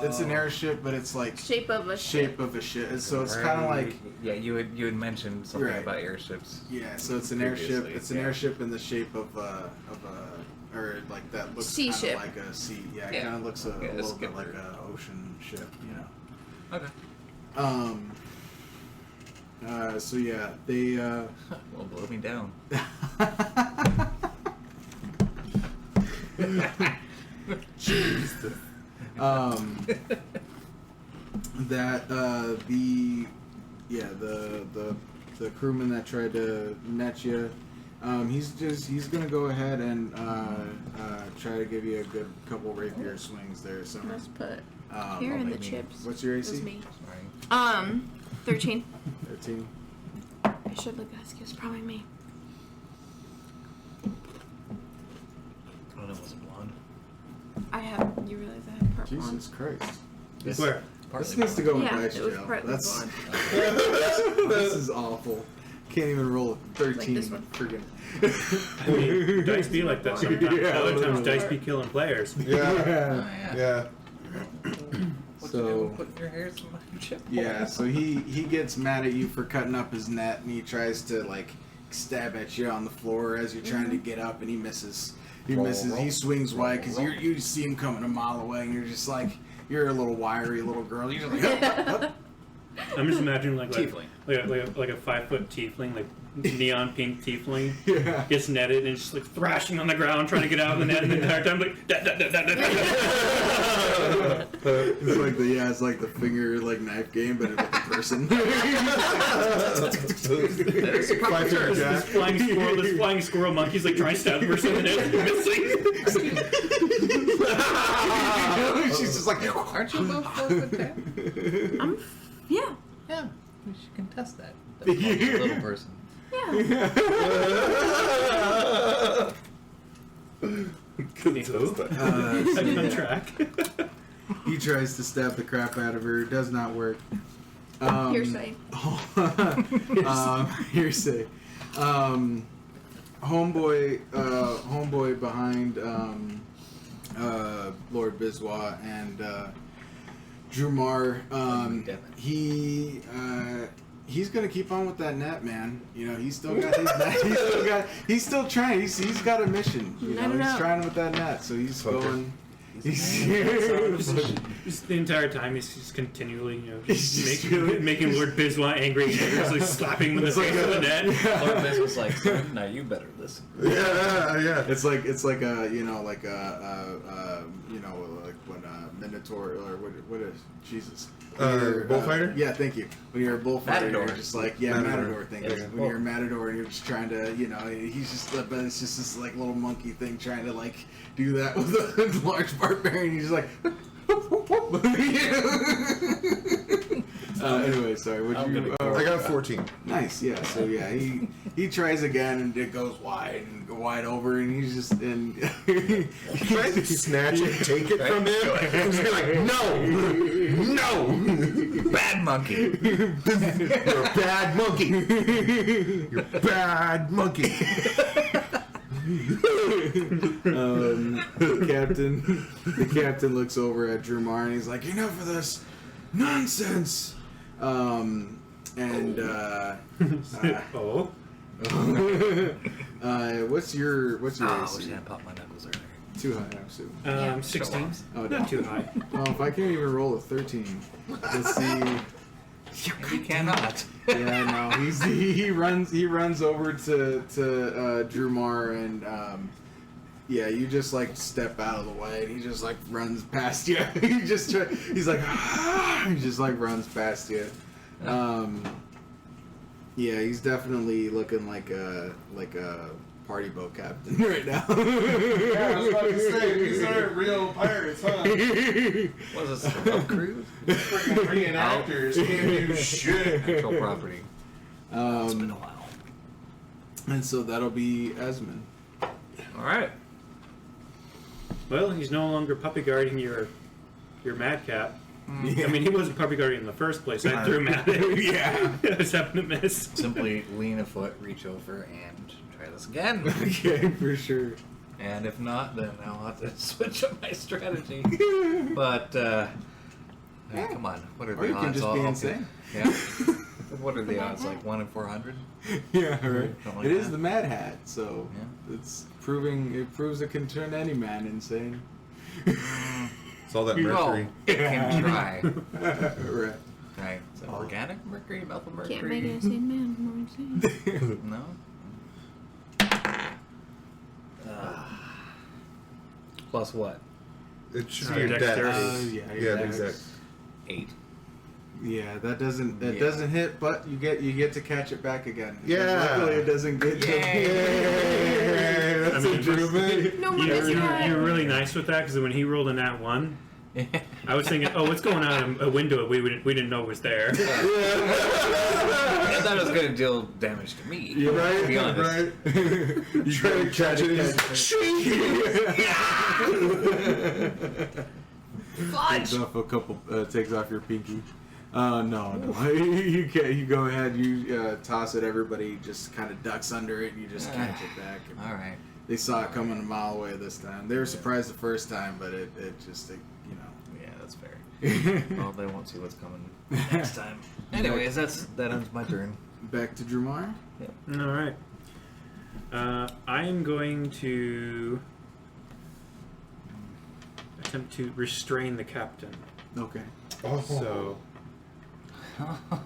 it's an airship, but it's like Shape of a shape of a ship. So it's kind of like Yeah, you had mentioned something Right. about airships. so it's an airship. Previously, It's an yeah. airship in the shape of a or like that looks Sea kind of ship. like a sea. Yeah, it Yeah. kind of looks a Yeah, little skipper. bit like a ocean ship, you know. Okay. So yeah, they Well, blow me down. Jesus. That the crewman that tried to net you, he's gonna go ahead and try to give you a good couple rapier swings there. Summer. Let's put here in the maybe. chips. What's your It was AC? me. Sorry. 13. 13. I should look ask you. It's probably me. Oh, that was a blonde. You realize I have purple on? Jesus Christ. This Where? partly This needs to go in Yeah, dice it was jail. partly That's blonde. this is awful. Can't even roll a 13. this one. Friggin'. I mean, dice be like that sometimes. Yeah, Other times, literally. dice be killing players. Oh, Yeah. yeah. Yeah. What So- you doing putting your hairs in my chip? Yeah, so he gets mad at you for cutting up his net, and he tries to like stab at you on the floor as you're trying to get up, and he misses. He Roll, misses. roll, He swings wide because roll. you see him coming a mile away, and you're just like you're a little wiry little girl. You're just like, up. I'm just imagining like Tiefling. a 5-foot tiefling, like neon pink tiefling, Yeah. gets netted and just like thrashing on the ground trying to get out of the net, and the entire time like da, da, da, da, da, da. It's like the finger like knife game, but with a person. Five-finger This jack. flying squirrel monkey's like trying to stab the person in the net, missing. She's just like, Aren't you both 4'10"? Yeah. Yeah. We should contest that. That little person. Yeah. I'm on track. He tries to stab the crap out of her. Does not work. Hearsay. Hearsay. Homeboy behind Lord Biswa and Drumar. He's gonna keep on with that net, man. You know, he's still got his net. He's still trying. He's got a mission. You know, he's trying with that net. So he's Okay. going. Just the entire time he's just continually, He's just really- making Lord Biswa angry and vigorously slapping him in the face with the net. Lord Biz was like, "Son, now you better listen." Yeah. It's like when Minotaur or what is Jesus? Bullfighter? Yeah, thank you. When you're a bullfighter, Matador. you're just like Matador. Matador. Thank you. Yes. When you're a Matador and you're just trying to, he's just, but it's just this like little monkey thing trying to like do that with a large barbarian. He's just like. Anyway, sorry. Would I'm you? gonna I got 14. Nice. Yeah. So yeah, he tries again and it goes wide and wide over, and he's just and he Try to snatch it, take it from him, and just be like, no, Bad monkey. you're a bad monkey. You're a bad monkey. The captain looks over at Drumar and he's like, "Enough of this nonsense." Oh. What's your Oh, I wish I AC? hadn't popped my knuckles earlier. Too high, I assume. 16. Oh, Not no. too high. Well, if I can't even roll a 13, let's see. You cannot. Yeah, no, he runs over to Drumar and yeah, you just like step out of the way and he just like runs past you. He just like runs past you. Yeah, he's definitely looking like a party boat captain right now. Yeah, I was about to say, these aren't real pirates, huh? What is this, a boat cruise? Freaking bringing actors can't do shit. Actual property. It's been a while. And so that'll be Esmond. Alright. Well, he's no longer puppy guarding your madcap. Yeah. I mean, he wasn't puppy guarding in the first place. I threw him at it. Yeah. I just happened to miss. Simply lean a foot, reach over, and try this again. Okay, for sure. And if not, then I'll have to switch up my strategy. But, come on. What are Or the you odds? can just be I'll- insane. Yeah. What are the odds? Like 1 in 400? Yeah, right. Something like It is that. the Mad Hat, so Yeah. it proves it can turn any man insane. It's all that Well, mercury. it can try. Right. Right. Is it organic mercury, methyl mercury? Can't make an insane man more insane. No? Plus what? It should Uh, be your dexterity. dex. Yeah, Yeah, dex. exactly. 8. Yeah, that doesn't Yeah. doesn't hit, but you get to catch it back again. Because Yeah. luckily it doesn't get. Yay. That's I mean, improvement. No one You is were really nice with that because when he rolled a nat 1, I was thinking, oh, what's going on? A window we didn't know was there. I thought it was going to deal damage to me. You're right. To be honest. Right? You try to catch it, and takes off your pinky. No. You can't. You go ahead. You toss it. Everybody just kind of ducks under it. And you just catch it back. And All right. they saw it coming a mile away this time. They were surprised the first time, but it just Yeah, that's fair. Well, they won't see what's coming next time. Anyways, that ends my turn. Back to Drumar. All right. I am going to attempt to restrain the captain. Okay. oh, So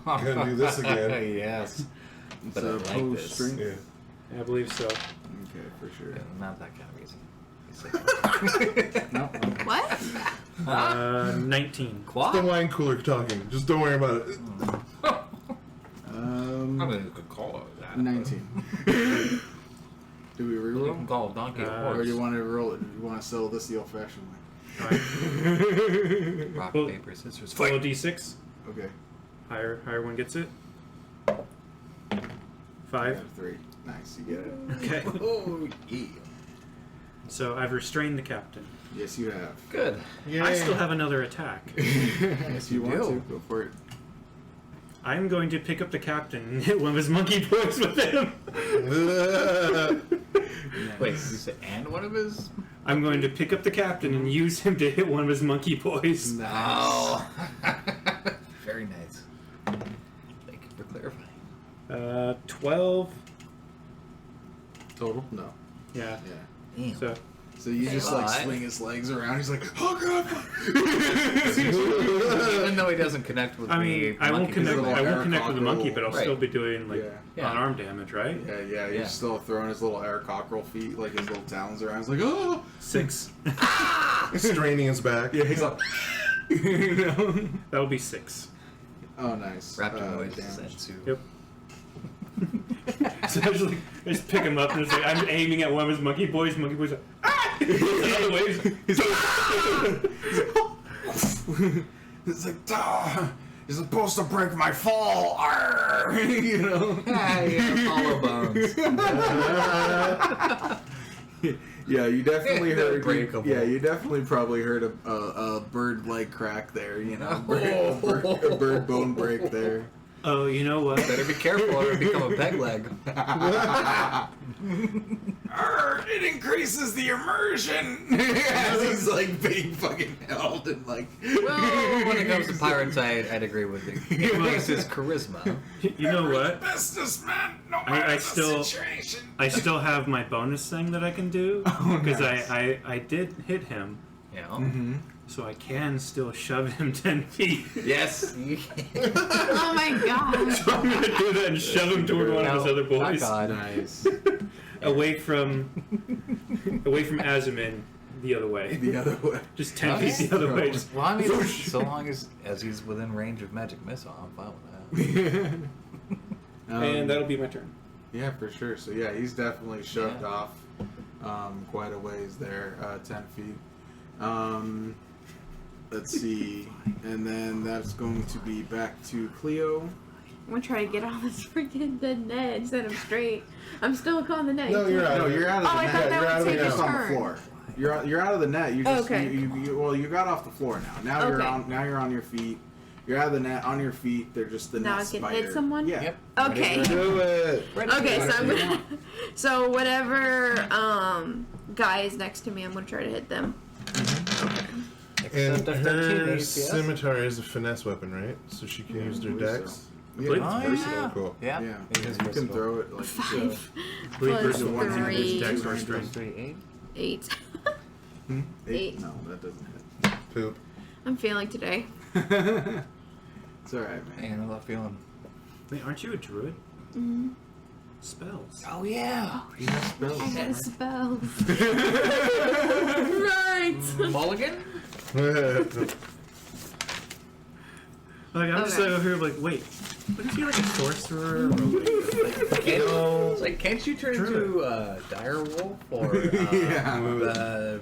gonna do this again. Yes. But So I like opposed this. strength. Yeah. I believe so. Okay, for sure. Yeah, not that kind of easy. No. What? 19. The Quad? wine cooler talking. Just don't worry about it. I mean, you could call it that. 19. Do we You reroll? can call a donkey a Or Or do you horse. want to roll it? You want to settle this the old-fashioned way? All right. Rock, Well, paper, scissors, Roll a fight. d6. Okay. Higher one gets it. I 5. got a 3. Nice, you get it. Okay. Oh, yeah. So I've restrained the captain. Yes, you have. Good. I still have another attack. Yes, you want do. to. Go for it. I'm going to pick up the captain and hit one of his monkey boys with him. Wait, you said and one of his? I'm going to pick up the captain and use him to hit one of his monkey boys. Nice. Oh. Very nice. Thank you for clarifying. 12. Total? No. Yeah. Yeah. Damn. So you just like Alright. swing his legs around. He's like, oh god. Even though he doesn't connect with I the mean, I won't monkey, connect. little I won't air connect with the monkey, but I'll Right. still be doing like Yeah. unarmed damage, right? Yeah. He's Yeah. still throwing his little air cockerel feet, like his little talons around. He's like, oh. 6. Straining his back. Yeah. Just like, you know. That'll be 6. Oh, nice. raptor noise damage. sensu. Yep. So I just pick him up and it's like I'm aiming at one of his monkey boys. Monkey boys like, ah! Another way. It's like, "Dah!" You're supposed to break my fall. Arr! You know. Hollow bones. Yeah, you definitely heard. Breakable. Yeah, you definitely probably heard a bird leg crack there. You know, a bird bone break there. Oh, you know what? Better be careful or it'll become a peg leg. Arr, it increases the immersion as he's like being fucking held and like. Well, when it comes to pirates, I'd agree with you. It increases charisma. You know what? Businessman, no I matter the still- situation. I still have my bonus thing that I can do because nice. I did hit him, You know? Mm-hmm. so I can still shove him 10 feet. Yes. Oh my god. I'm gonna do that and shove him toward one of his other Oh boys, God. Nice. away from Azumin, the other way. The other way. Just 10 Okay. feet the other way. Just, Well, I mean, so long as he's within range of magic missile, I'm fine with that. and that'll be my turn. Yeah, for sure. So yeah, he's definitely shoved Yeah. off quite a ways there, 10 feet. Let's see, and then that's going to be back to Cleo. I'm gonna try to get on this freaking dead net. Set him straight. I'm still on the net. No, you're out. No, you're out of Oh, the I net. thought that you're out would of the take net. his Just on the turn. floor. You're out of the net. You just Okay. you got off the floor now. Now you're Okay. on. Now you're on your feet. You're out of the net on your feet. They're just the Now net I can spider. hit someone? Yeah. Yep. Okay. Do it. Okay, so I'm Whatever you gonna. So whatever guy is next to me, I'm gonna try to hit them. And Except at 13 her ACS. scimitar is a finesse weapon, right? So she can use her believe so. dex. Yeah. believe Oh, versatile. yeah. Cool. Yeah. Yeah. It is You can versatile. throw it like 5 Believe plus versatile one hand is 3, dex or strength. 8. 8. 8. Eight. No, that doesn't hit. Poop. I'm feeling today. It's alright, man. Man, I love feeling. Wait, aren't you a druid? Mm-hmm. Spells. Oh, yeah. He has spells. I got a spell. Right. Mulligan? Like, I'm just Okay. like over here, like, wait, wouldn't you like a sorcerer? Or like, It's like, can't you turn into a dire wolf or Yeah.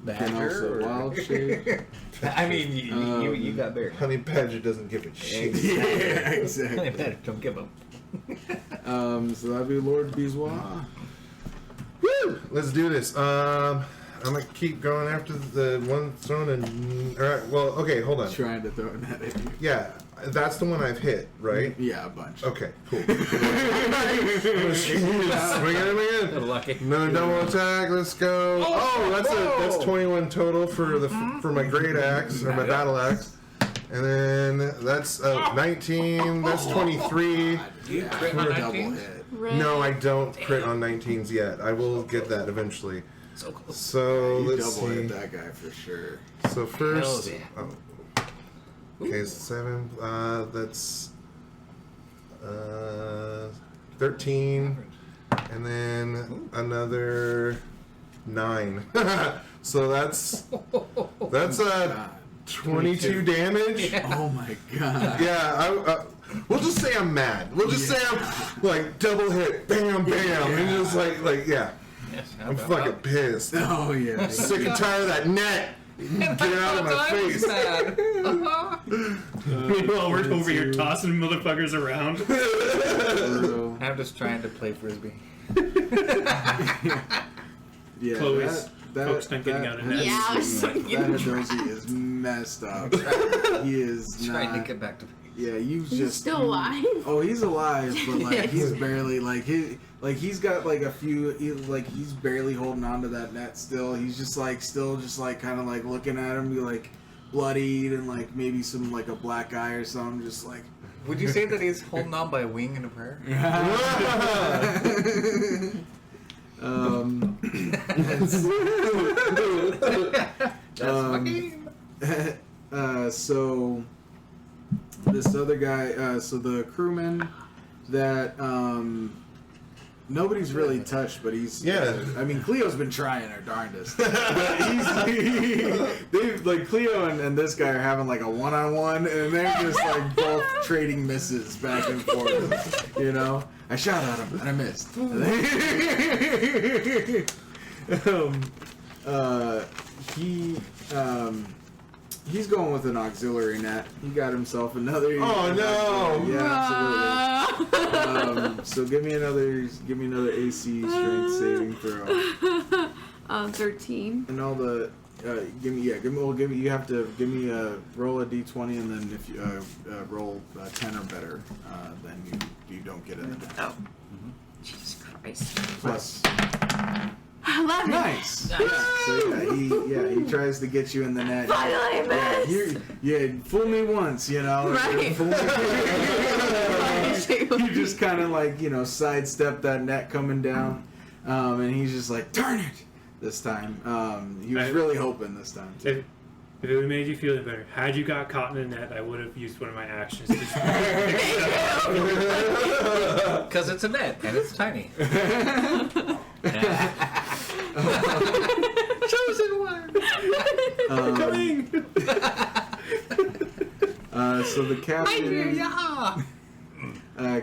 badger? Can also or- wild shape. I mean, you got buried. Honey Badger doesn't give a shit. Yeah, Honey exactly. badger, don't give up. So that'd be Lord Biswa. Woo! Let's do this. I'm gonna keep going after the one thrown and. Alright, well, okay, hold on. Trying to throw a net at you. Yeah, that's the one I've hit, right? Yeah, a bunch. Okay, cool. I'm gonna swing it again. Lucky. Another double attack. Let's go. Oh, that's 21 total for the for my great axe or my battle axe, and then that's 19. That's 23. You Yeah, crit for on a double 19s? hit. Red. No, I don't crit on 19s yet. I will get that eventually. So close. So You let's double see. hit that guy for sure. So first, Hell yeah. oh. Okay, 7. That's 13, and then another 9. So that's God. 22 damage. Yeah. Oh my god. Yeah, we'll just say I'm mad. We'll just say I'm like double hit, bam, bam, and just like yeah. Yes, I'm fucking pissed. Oh yeah. Sick and tired of that net. Get out of my face. Meanwhile, we're over here tossing motherfuckers around. Brutal. I'm just trying to play frisbee. Yeah, Chloe's focused on getting out of net. Yeah, I was that thinking. Hidozzi is messed up. He is Trying to not. get back to. Yeah, you He's just. still alive. Oh, he's alive, but like he's barely he's got like a few he's barely holding on to that net still. He's just still kind of like looking at him, be like bloodied and like maybe some like a black eye or something, just like. Would you say that he's holding on by a wing and a prayer? That's my game. So this other guy, so the crewman that nobody's really touched, but he's I mean, Cleo's been trying her darndest, but they've like Cleo and this guy are having like a one-on-one, and they're just like both trading misses back and forth. You know, I shot at him and I missed. he's going with an auxiliary net. He got himself another. Oh no! Yeah, absolutely. So give me another AC strength saving throw. 13. And all the you have to give me a roll a d20, and then if you roll 10 or better, then you don't get in the net. Oh. Jesus Christ. Plus 11. nice. Yeah. So he tries to get you in the net. Finally, I missed. Fool me once, Right. Fool me. You just kind of like sidestep that net coming down, and he's just like, darn it. This time, he was really hoping this time. If it would have made you feel better, had you got caught in the net, I would have used one of my actions. Because it's a net and it's tiny. Chosen one. Coming. So the captain. Yeah.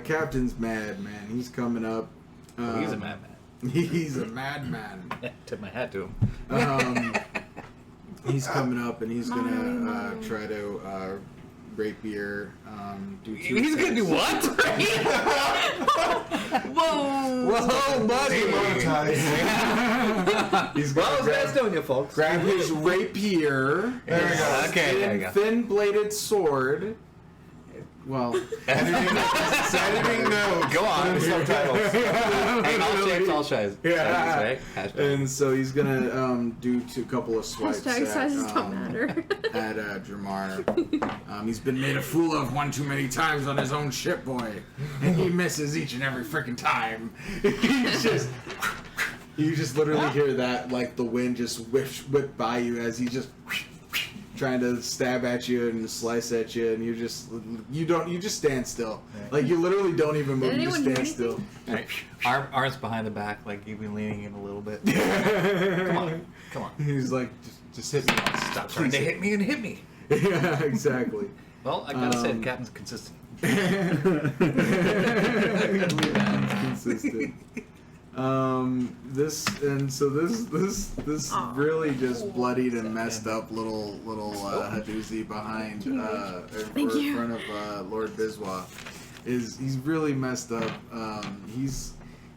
Captain's mad, man. He's coming up. He's a madman. He's a madman. Tip my hat to him. He's coming up and he's gonna try to rapier. Do 2 He's gonna do what? Whoa. buddy. He's Well, gonna it's doing you, folks. grab his rapier. There we go. Okay, there you go. Thin-bladed sword. Well, Editing notes. Go on. Subtitles. Hey, all shapes, all sizes. Yeah. Right? Hashtag. and so he's gonna do a couple of swipes Hashtag sizes don't matter. at Dramar. He's been made a fool of one too many times on his own ship, boy, and he misses each and every freaking time. You just literally hear that, like the wind just whip by you as he just trying to stab at you and slice at you, and you just stand still. Like you literally don't even move. You just stand still. Right. Arms behind the back, like you've been leaning in a little bit. Come on. He's like, just hit me. Stop trying to hit me and hit me. Yeah, exactly. Well, I gotta say, the captain's consistent. Consistent. This really just bloodied and messed up little Hadouzi behind in front of Lord Biswa. He's really messed up.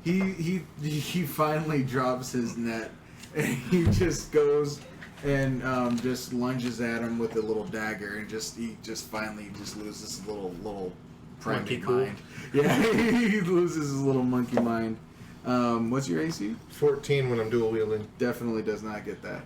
He finally drops his net and he just goes and just lunges at him with a little dagger, and he finally loses his little primate mind. Yeah, he loses his little monkey mind. What's your AC? 14 when I'm dual wielding. Definitely does not get that.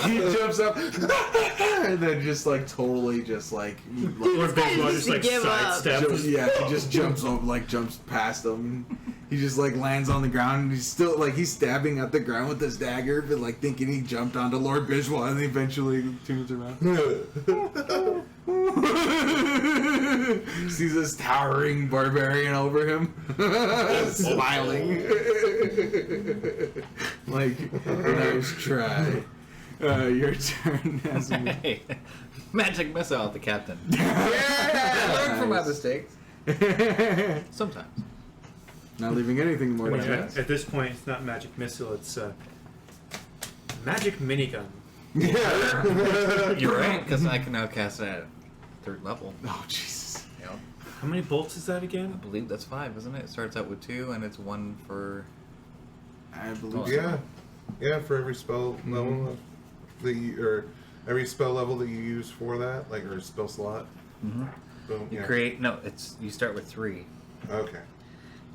He jumps up and then just like totally just like Lord Baseball just just like give up. sidestep. he just jumps over, like jumps past him. He just like lands on the ground, and he's still like he's stabbing at the ground with his dagger, but like thinking he jumped onto Lord Bijwa, and eventually turns around. Sees this towering barbarian over him, smiling. Like, nice try. Your turn, Asmund. Hey, magic missile at the captain. Yeah, learn from my mistakes. Sometimes. Not leaving anything more than that. At this point, it's not magic missile; it's magic minigun. Yeah. You're right, because I can now cast it at 3rd level. Oh, Jesus. You know, How many bolts is that I again? believe that's 5, isn't it? It starts out with 2, and it's 1 for. I believe Yeah, for every spell level or every spell level that you use for that, like or spell slot. Mm-hmm. Boom. You Yeah. create you start with 3, Okay.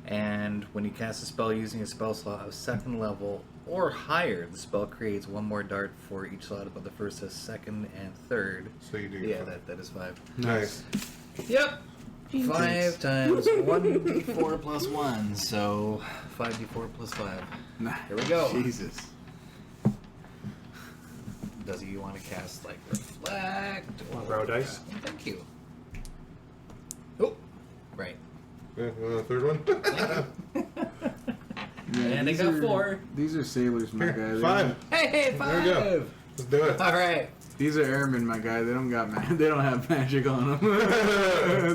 and when you cast a spell using a spell slot of 2nd level or higher, the spell creates 1 more dart for each slot above the first, 2nd, and 3rd. So you do. Yeah, that is 5. Nice. Yep. 5 times 1d4 plus 1, so 5d4 plus 5. Nah, Here we go. Jesus. Does he want to cast like reflect or Roll dice. Thank you. Oh, right. Yeah, third one. Yeah, And I these got are- 4. These are sailors, my guy. Here, They 5. Hey, 5. There we go. Let's do it. All right. These are airmen, my guy. They don't got they don't have magic on them.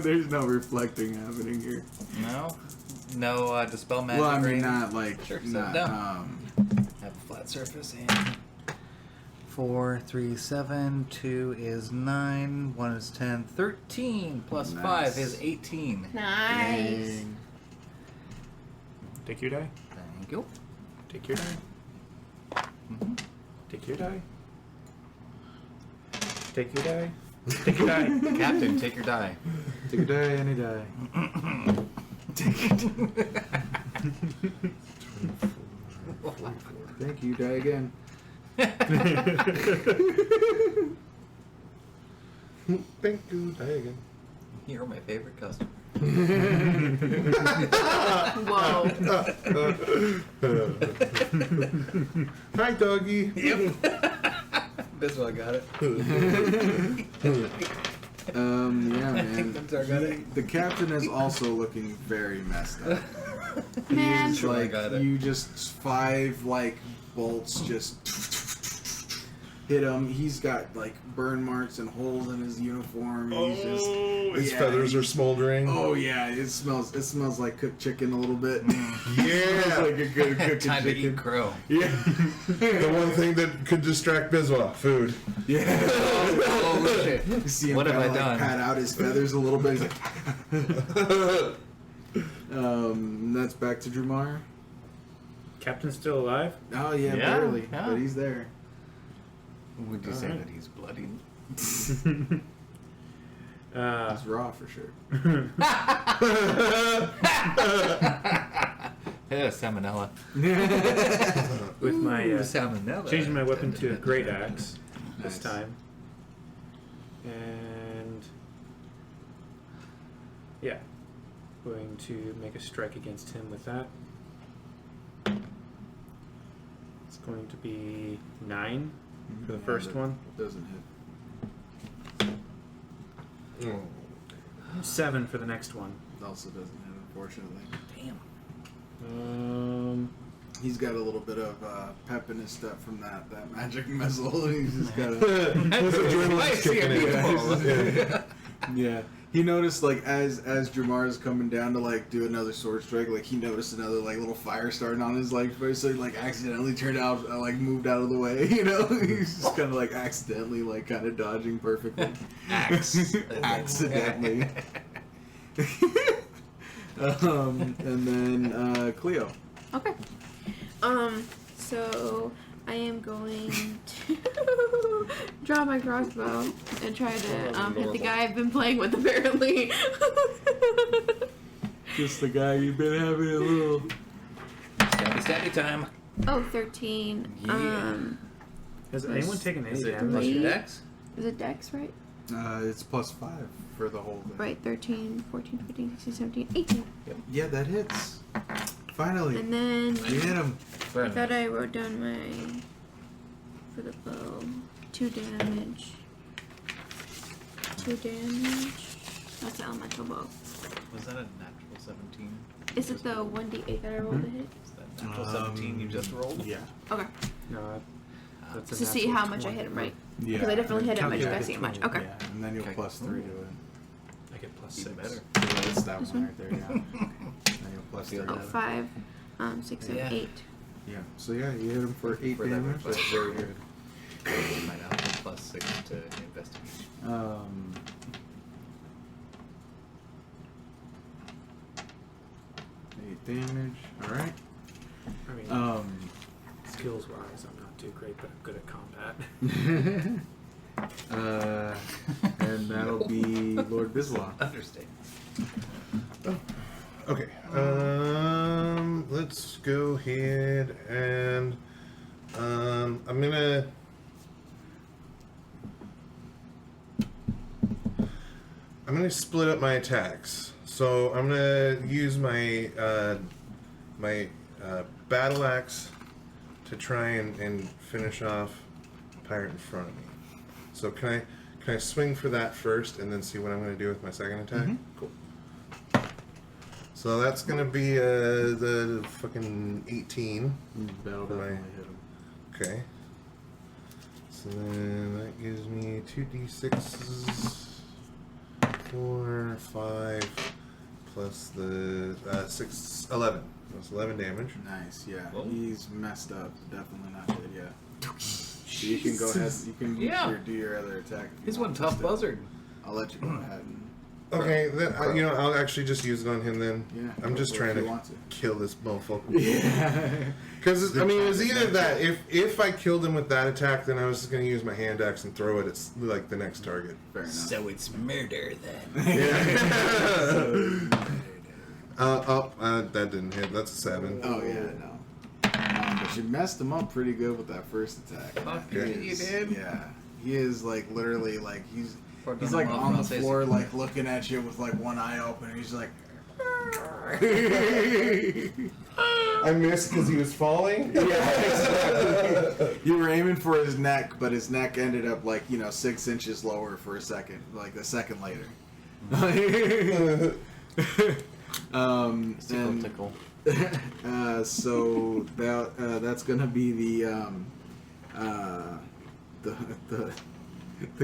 There's no reflecting happening here. No dispel magic. Well, I or mean, anything? not like Sure, so not no. Have a flat surface and 4, 3, 7. 2 is 9. 1 is 10. 13 plus Nice. 5 is 18. Nice. Dang. Take your die. Thank you. Take your die. Mhm. Take your die. Take your die. Take your die. Captain, take your die. Take a die, any die. Thank you, die again. Thank you, die again. You're my favorite customer. Whoa. Hi, doggy. Yep. Biswell got it. Yeah, I think man. that's our got it. The captain is also looking very messed up. Man. He's Sure, I like, got it. you just 5 like bolts just hit him. He's got like burn marks and holes in his uniform. He's just His yeah, feathers are smoldering. Oh yeah, it smells like cooked chicken a little bit. Yeah. Like a good cooked Time to chicken. eat crow. Yeah. The one thing that could distract Biswa, food. Yeah. Oh shit. You see him What have I kinda, done? pat out his feathers a little bit. He's like, that's back to Drumar. Captain's still alive? Oh yeah, Yeah, barely, yeah. but he's there. Would you say Alright. that he's bloodied? He's raw for sure. Yeah, salmonella. With my salmonella. changing my weapon to a great axe Nice. this time, and yeah, going to make a strike against him with that. It's going to be 9 for the first that one, Doesn't hit. 7 for the next one. Also doesn't hit, unfortunately. Damn. He's got a little bit of pep in his step from that magic missile. He's just got a His adrenaline's kicking in. yeah. He noticed like as Jamar's coming down to like do another sword strike, like he noticed another like little fire starting on his like first, so he like accidentally turned out like moved out of the way. You know, he's just kind of like accidentally like kind of dodging perfectly. Accidentally. And then Cleo. Okay. So I am going to draw my crossbow and try to hit the guy I've been playing with apparently. Just the guy you've been having a little. Stabby time. Oh, 13. Yeah. Has anyone taken any Is it damage? plus your Three. dex? Is it dex, right? It's +5 for the whole thing. Right, 13, 14, 15, 16, 17, 18. Yeah, that hits. Finally, And then you hit him. I thought I wrote down my, for the bow, 2 damage. 2 damage. That's an elemental bow. Was that a natural 17? Is it the 1d8 that I rolled to hit? Is that natural 17 you just rolled? Yeah. Okay. No, that's a To see natural how much I 20. hit him, right? Yeah. Because I definitely hit him, I just gotta Calculated see how much. 20, Okay. Yeah, and then you'll Okay. +3 to it. I get plus Even 6. better. Yeah, that's that This one one? right there. Yeah. Then you'll +3. Oh, 5, 6, 7, Yeah. 8. Yeah. So yeah, you hit him for 8 For that damage. one, That's very good. Might have +6 to investigation. 8 damage. All right. I mean, skills wise, I'm not too great, but I'm good at combat. And that'll be Lord Biswa. Understand. Okay. Let's go ahead and I'm gonna split up my attacks. So I'm gonna use my battle axe to try and finish off the pirate in front of me. So can I swing for that first and then see what I'm gonna do with my second attack? Cool. So that's gonna be the fucking 18. That'll definitely hit him. Okay. So then that gives me 2d6s. 4, 5, plus the 6, 11. That's 11 damage. Nice. Yeah. Whoa. He's messed up. Definitely not dead yet. So you can go ahead. You can Yeah. do your other attack. If you He's want one tough still. buzzard. I'll let you go ahead. And, Okay, then I'll actually just use it on him then. yeah. I'm just trying if you to want to. kill this motherfucker. Yeah. Because I mean, it was either that if I killed him with that attack, then I was just gonna use my hand axe and throw it at like the next target. Fair enough. So it's murder then. That didn't hit. That's a 7. Oh yeah, no. But you messed him up pretty good with that first attack. Fuck He yeah, is- you did. Yeah, he is like literally like he's Poor like Donald on the Maltese. floor like looking at you with like one eye open. And he's like. I missed because he was falling. Yeah, exactly. You were aiming for his neck, but his neck ended up like 6 inches lower for a second, like a second later. And Tickle. so that's gonna be the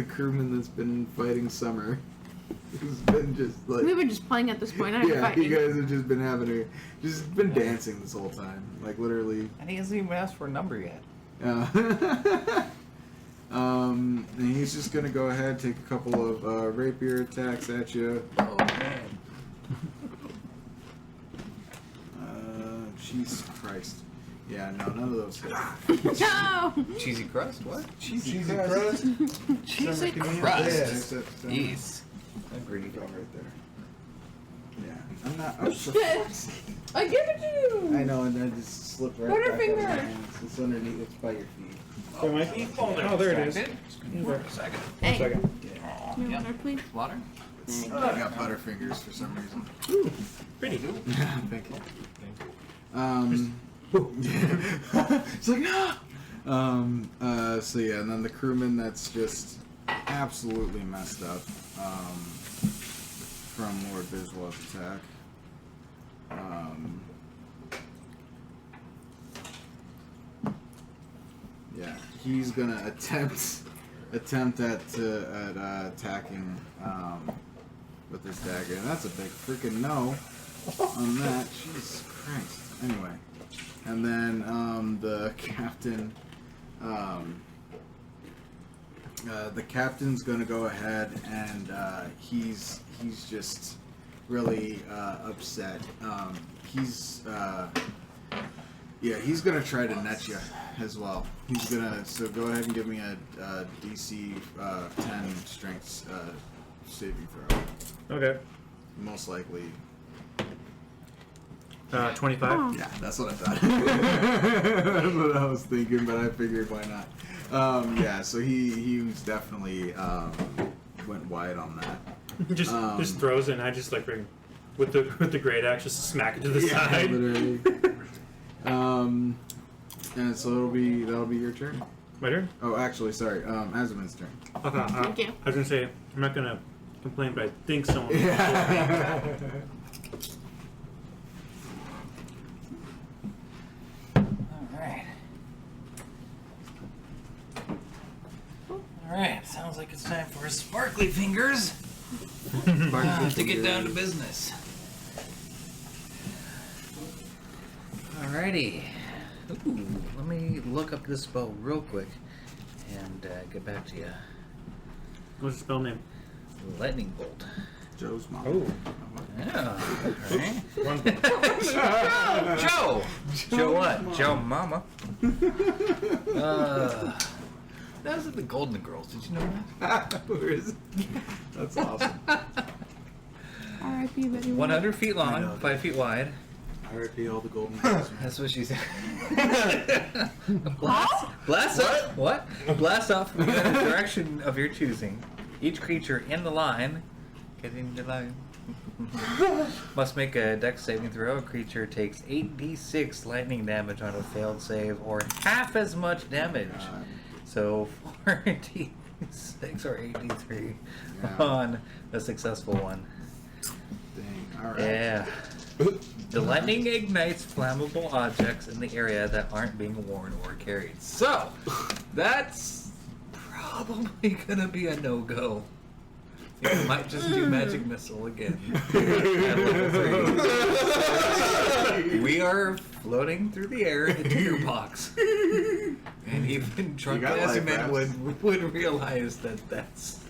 crewman that's been fighting Summer. Who's been just like We were just playing at this point. I yeah, fighting. you guys have just been just been dancing this whole time, like literally. And he hasn't even asked for a number yet. And he's just gonna go ahead, take a couple of rapier attacks at you. Oh man. Jesus Christ. Yeah, no, none of those hit. No! Cheesy crust? What? Cheesy crust. Cheesy Yes. crust. Yes. Agreed. Go right there. Yeah, I'm not. Oh, for Shit. fuck's sake. I give it to you! I know, and then just slip right back out of Butterfinger. my hands. It's underneath. It's by your feet. Oh, there it is. For a second. Hey, Second. you want water, please? Water? I got butterfingers for some reason. Pretty. Thank you. It's like no. So yeah, and then the crewman that's just absolutely messed up from Lord Biswell's attack. Yeah, he's gonna attempt at attacking with this dagger, and that's a big freaking no on that. Jesus Christ. Anyway, and then the captain, the captain's gonna go ahead and he's just really upset. He's gonna try to net you as well. He's gonna go ahead and give me a DC 10 strength saving throw. Okay. Most likely. 25. Oh. Yeah, that's what I thought. That's what I was thinking, but I figured why not. Yeah, so he was definitely went wide on that. Just throws it, and I just like bring with the great axe, just smack it to the Yeah, side. literally. And so that'll be your turn. My turn. Oh, actually, sorry, Azumin's turn. Okay. Thank you. I was gonna say I'm not gonna complain, but I think someone. Yeah. Alright, sounds like it's time for sparkly fingers to get down to business. Alrighty. Ooh, let me look up this spell real quick and get back to you. What's the spell name? Lightning bolt. Joe's mom. Oh. Yeah. Alright. One. Joe! Joe what? Joe Mama. Those are the Golden Girls. Did you know that? Where is it? That's awesome. R.I.P. Betty White. 100 feet I know. long, 5 feet wide. R.I.P. all the golden girls. That's what she said. Blast off. What? Blast off from the direction of your choosing. Each creature in the line, getting the line, must make a dex saving throw. A creature takes 8d6 lightning damage on a failed save, or half as much damage. So 4d6 or 8d3 Yeah. on a successful one. Dang. All right. Yeah. The lightning ignites flammable objects in the area that aren't being worn or carried. So, that's probably gonna be a no-go. You might just do magic missile again at level 3. We are floating through the air in the tinderbox. And even drunk got life Aziman rafts. would realize that that's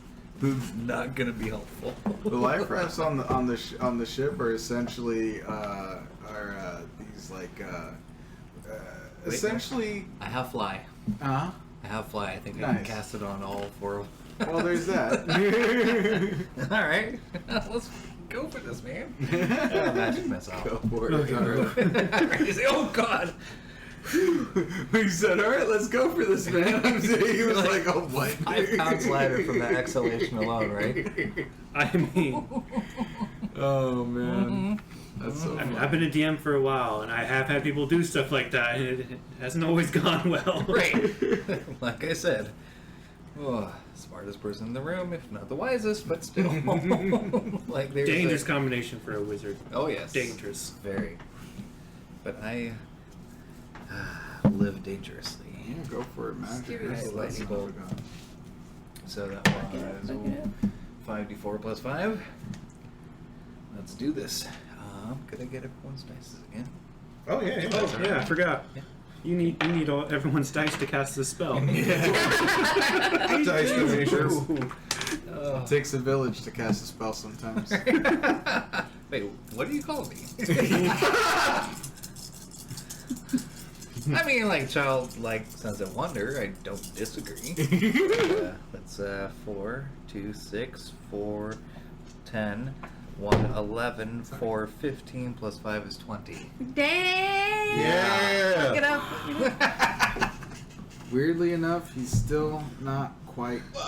not going to be helpful. The life rafts on the ship are essentially these like essentially. I have fly. Uh-huh. I have fly. I think I can Nice. cast it on all 4 of Well, there's that. All right. Let's go for this, man. Magic missile. Go for it. Alright, you say, oh, God. He said, "All right, let's go for this, man." He was like, "Oh, what?" 5 pounds lighter from that exhalation alone, right? I mean, Oh man, that's so. I mean, Fun. I've been a DM for a while, and I have had people do stuff like that, and it hasn't always gone well. Right. Like I said. Oh, smartest person in the room, if not the wisest, but still. Like there's Dangerous combination for a wizard. Oh, yes. Dangerous. Very. But I live dangerously. Yeah, go for it, man. Serious lightning bolt. So that was 5d4 plus 5. Let's do this. Could I get everyone's dice again? Oh yeah. Oh, yeah, I forgot. Yeah. You need everyone's dice to cast this spell. Dice donations. It takes a village to cast a spell sometimes. Wait, what do you call me? I mean, like, childlike sense of wonder, I don't disagree. That's 4, 2, 6, 4, 10, 1, 11, 4, 15, plus 5 is 20. Dang! Yeah. Look it up. Weirdly enough, he's still not quite dead.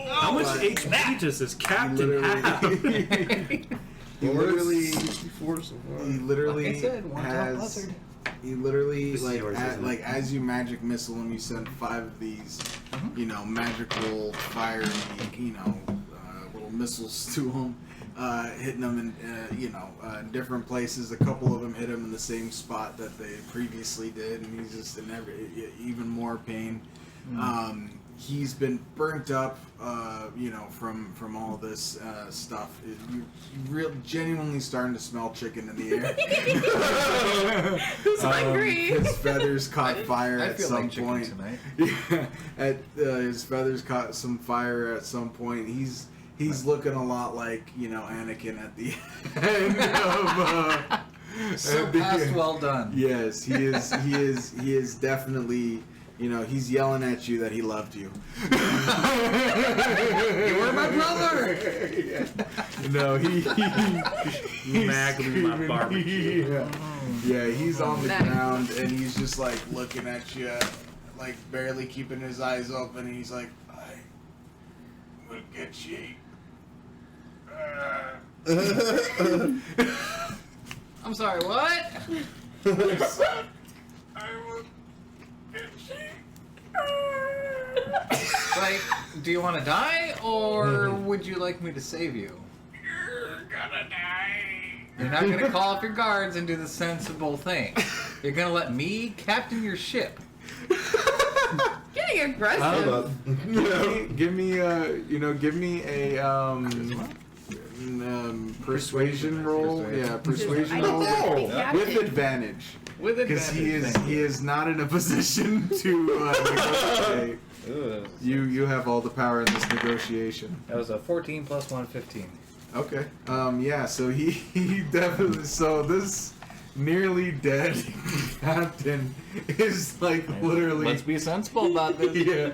How much But- HP does this captain literally- have? He literally, 64 so far. he literally Like I said, one top has. buzzard. He literally This is like yours, isn't it? like as you magic missile him, you send 5 of these, Mhm. you know, magical fiery, you know, little missiles to him, hitting them in in different places. A couple of them hit him in the same spot that they previously did, and he's just in even more pain. He's been burnt up, from all this stuff. You're genuinely starting to smell chicken in the air. Who's hungry? His feathers caught fire I at feel some like chicken point. tonight. Yeah, his feathers caught some fire at some point. He's looking a lot like Anakin at the end of. So at the past end. well done. Yes, he is. He is definitely. He's yelling at you that he loved you. You were my brother! Yeah. No, he's Magnum my screaming. barbecue. Yeah, he's on the Magnum. ground and he's just like looking at you, like barely keeping his eyes open. And he's like, "I will get you." I'm sorry, what? I will get you. Like, do you want to die, or would you like me to save you? You're gonna die. You're not going to call up your guards and do the sensible thing. You're going to let me captain your ship. Getting How aggressive. about Give me a persuasion roll. Persuasion. Yeah, persuasion I roll don't know. with Captain. advantage. With Because advantage. he is not in a position to negotiate. Ugh. You have all the power in this negotiation. That was a 14 plus 1, 15. Okay. Yeah. So he definitely. So this nearly dead captain is like literally. Let's be sensible about this. Yeah.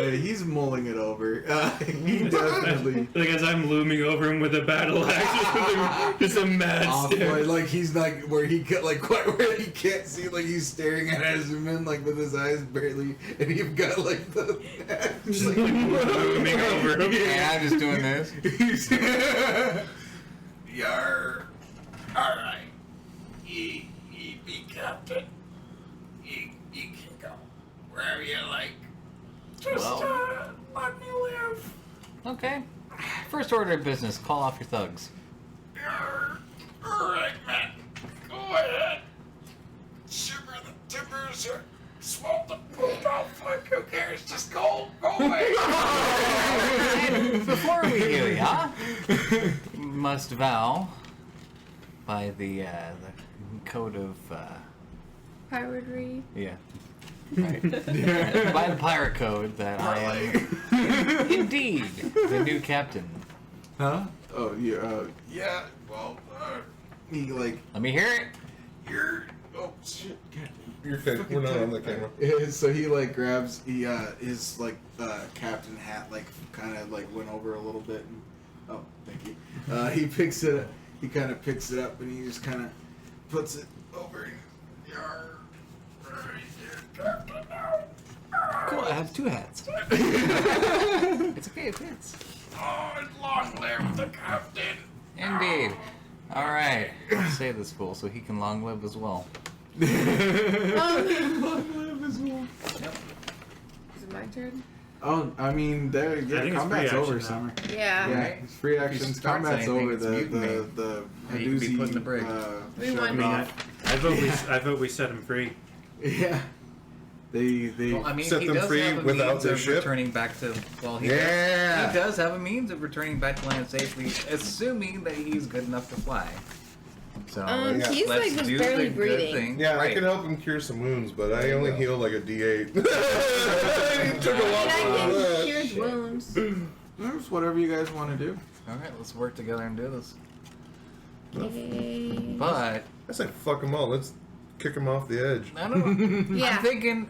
He's mulling it over. He definitely. Like as I'm looming over him with a battle axe, just a mad Off, stare. like he's like where he like quite where he can't see, like he's staring at Azumin like with his eyes barely, and you've got like the Just like looming over him. And I'm just doing this. He's Yarr. All right. You be captain. You can go wherever you like. Just Well. let me live. Okay. First order of business, call off your thugs. Yarr. All right, man. Go ahead. Shimmer the timbers or smoke the poop off. Fuck, who cares? Just go away. Before we do ya, must vow by the code of Piratery. yeah. Right. By the pirate code that I am indeed the new captain. Huh? Oh, yeah. Well, he like. Let me hear it. You're. Oh shit! God. You're good. We're not on the camera. So he like grabs his like captain hat like kind of like went over a little bit. And, oh, thank you. He picks it. He kind of picks it up and he just kind of puts it over. Cool. I have 2 hats. It's okay. It fits. Oh, long live the captain! Indeed. All right. I'll save this fool so he can long live as well. Long live as well. Yep. Is it my turn? Oh, I mean, there. I Yeah, think it's combat's free over, action Summer. Yeah. Yeah, it's free actions. If he starts Combat's anything, over. it's The mutiny. the You can be put in the brig. We shut won. I him mean, off. I vote we set him free. Yeah. They Well, I mean, Set he them does free have a without means their of ship? returning back to. Well, he Yeah. does have a means of returning back to land safely, assuming that he's good enough to fly. So Yeah. He's let's like was do barely the good breathing. thing. Yeah, I right. can help him cure some wounds, but I only go. heal like a D8. He took a And lot I more can than that. cure Shit. wounds. There's whatever you guys want to do. All right, let's work together and do this. Okay. But I say fuck them all. Let's kick him off the edge. I don't know. Yeah. I'm thinking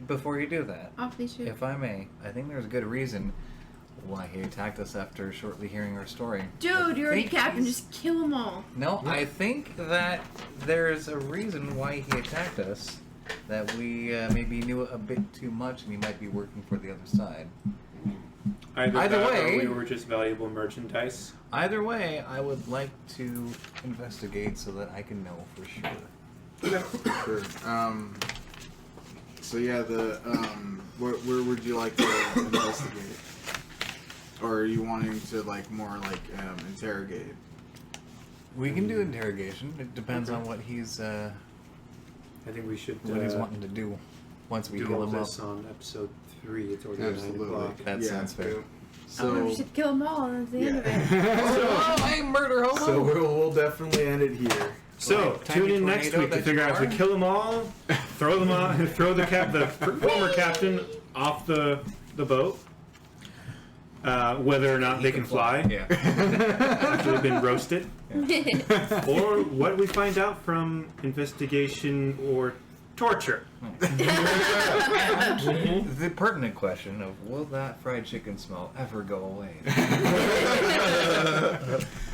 before you do that, Off the ship. if I may, I think there's a good reason why he attacked us after shortly hearing our story. Dude, you're already think captain. he's- Just kill them all. No, I think that there's a reason why he attacked us. That we maybe knew a bit too much, and he might be working for the other side. Either that way- or we were just valuable merchandise. Either way, I would like to investigate so that I can know for sure. Sure. So yeah, where would you like to investigate? Or are you wanting to like more like interrogate? We can do interrogation. It depends on what he's I think we should wanting to do. Once we do heal all him up. this on episode 3. It's already 9 Absolutely. o'clock. That Yeah. sounds fair. Oh, we So should kill them all. That's the end of it. Oh, hey, murder hobo! so we'll definitely end it here. So Like, tune tiny in next tornado week to that figure you out if we are. kill them all, throw them on, throw the former captain off the boat, whether or not they can fly Yeah. after they've been roasted, or what we find out from investigation or torture. The pertinent question of will that fried chicken smell ever go away?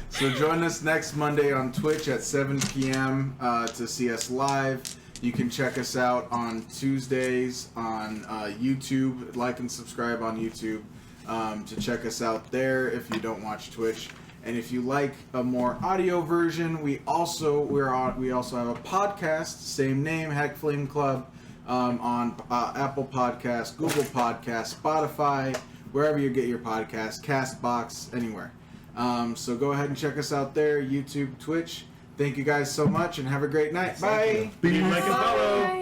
So join us next Monday on Twitch at 7 p.m. To see us live. You can check us out on Tuesdays on YouTube. Like and subscribe on YouTube to check us out there if you don't watch Twitch. And if you like a more audio version, we also have a podcast, same name, Hack Flame Club, on Apple Podcasts, Google Podcasts, Spotify, wherever you get your podcasts, Castbox, anywhere. So go ahead and check us out there, YouTube, Twitch. Thank you guys so much and have a great night. Bye. Like and follow. Bye.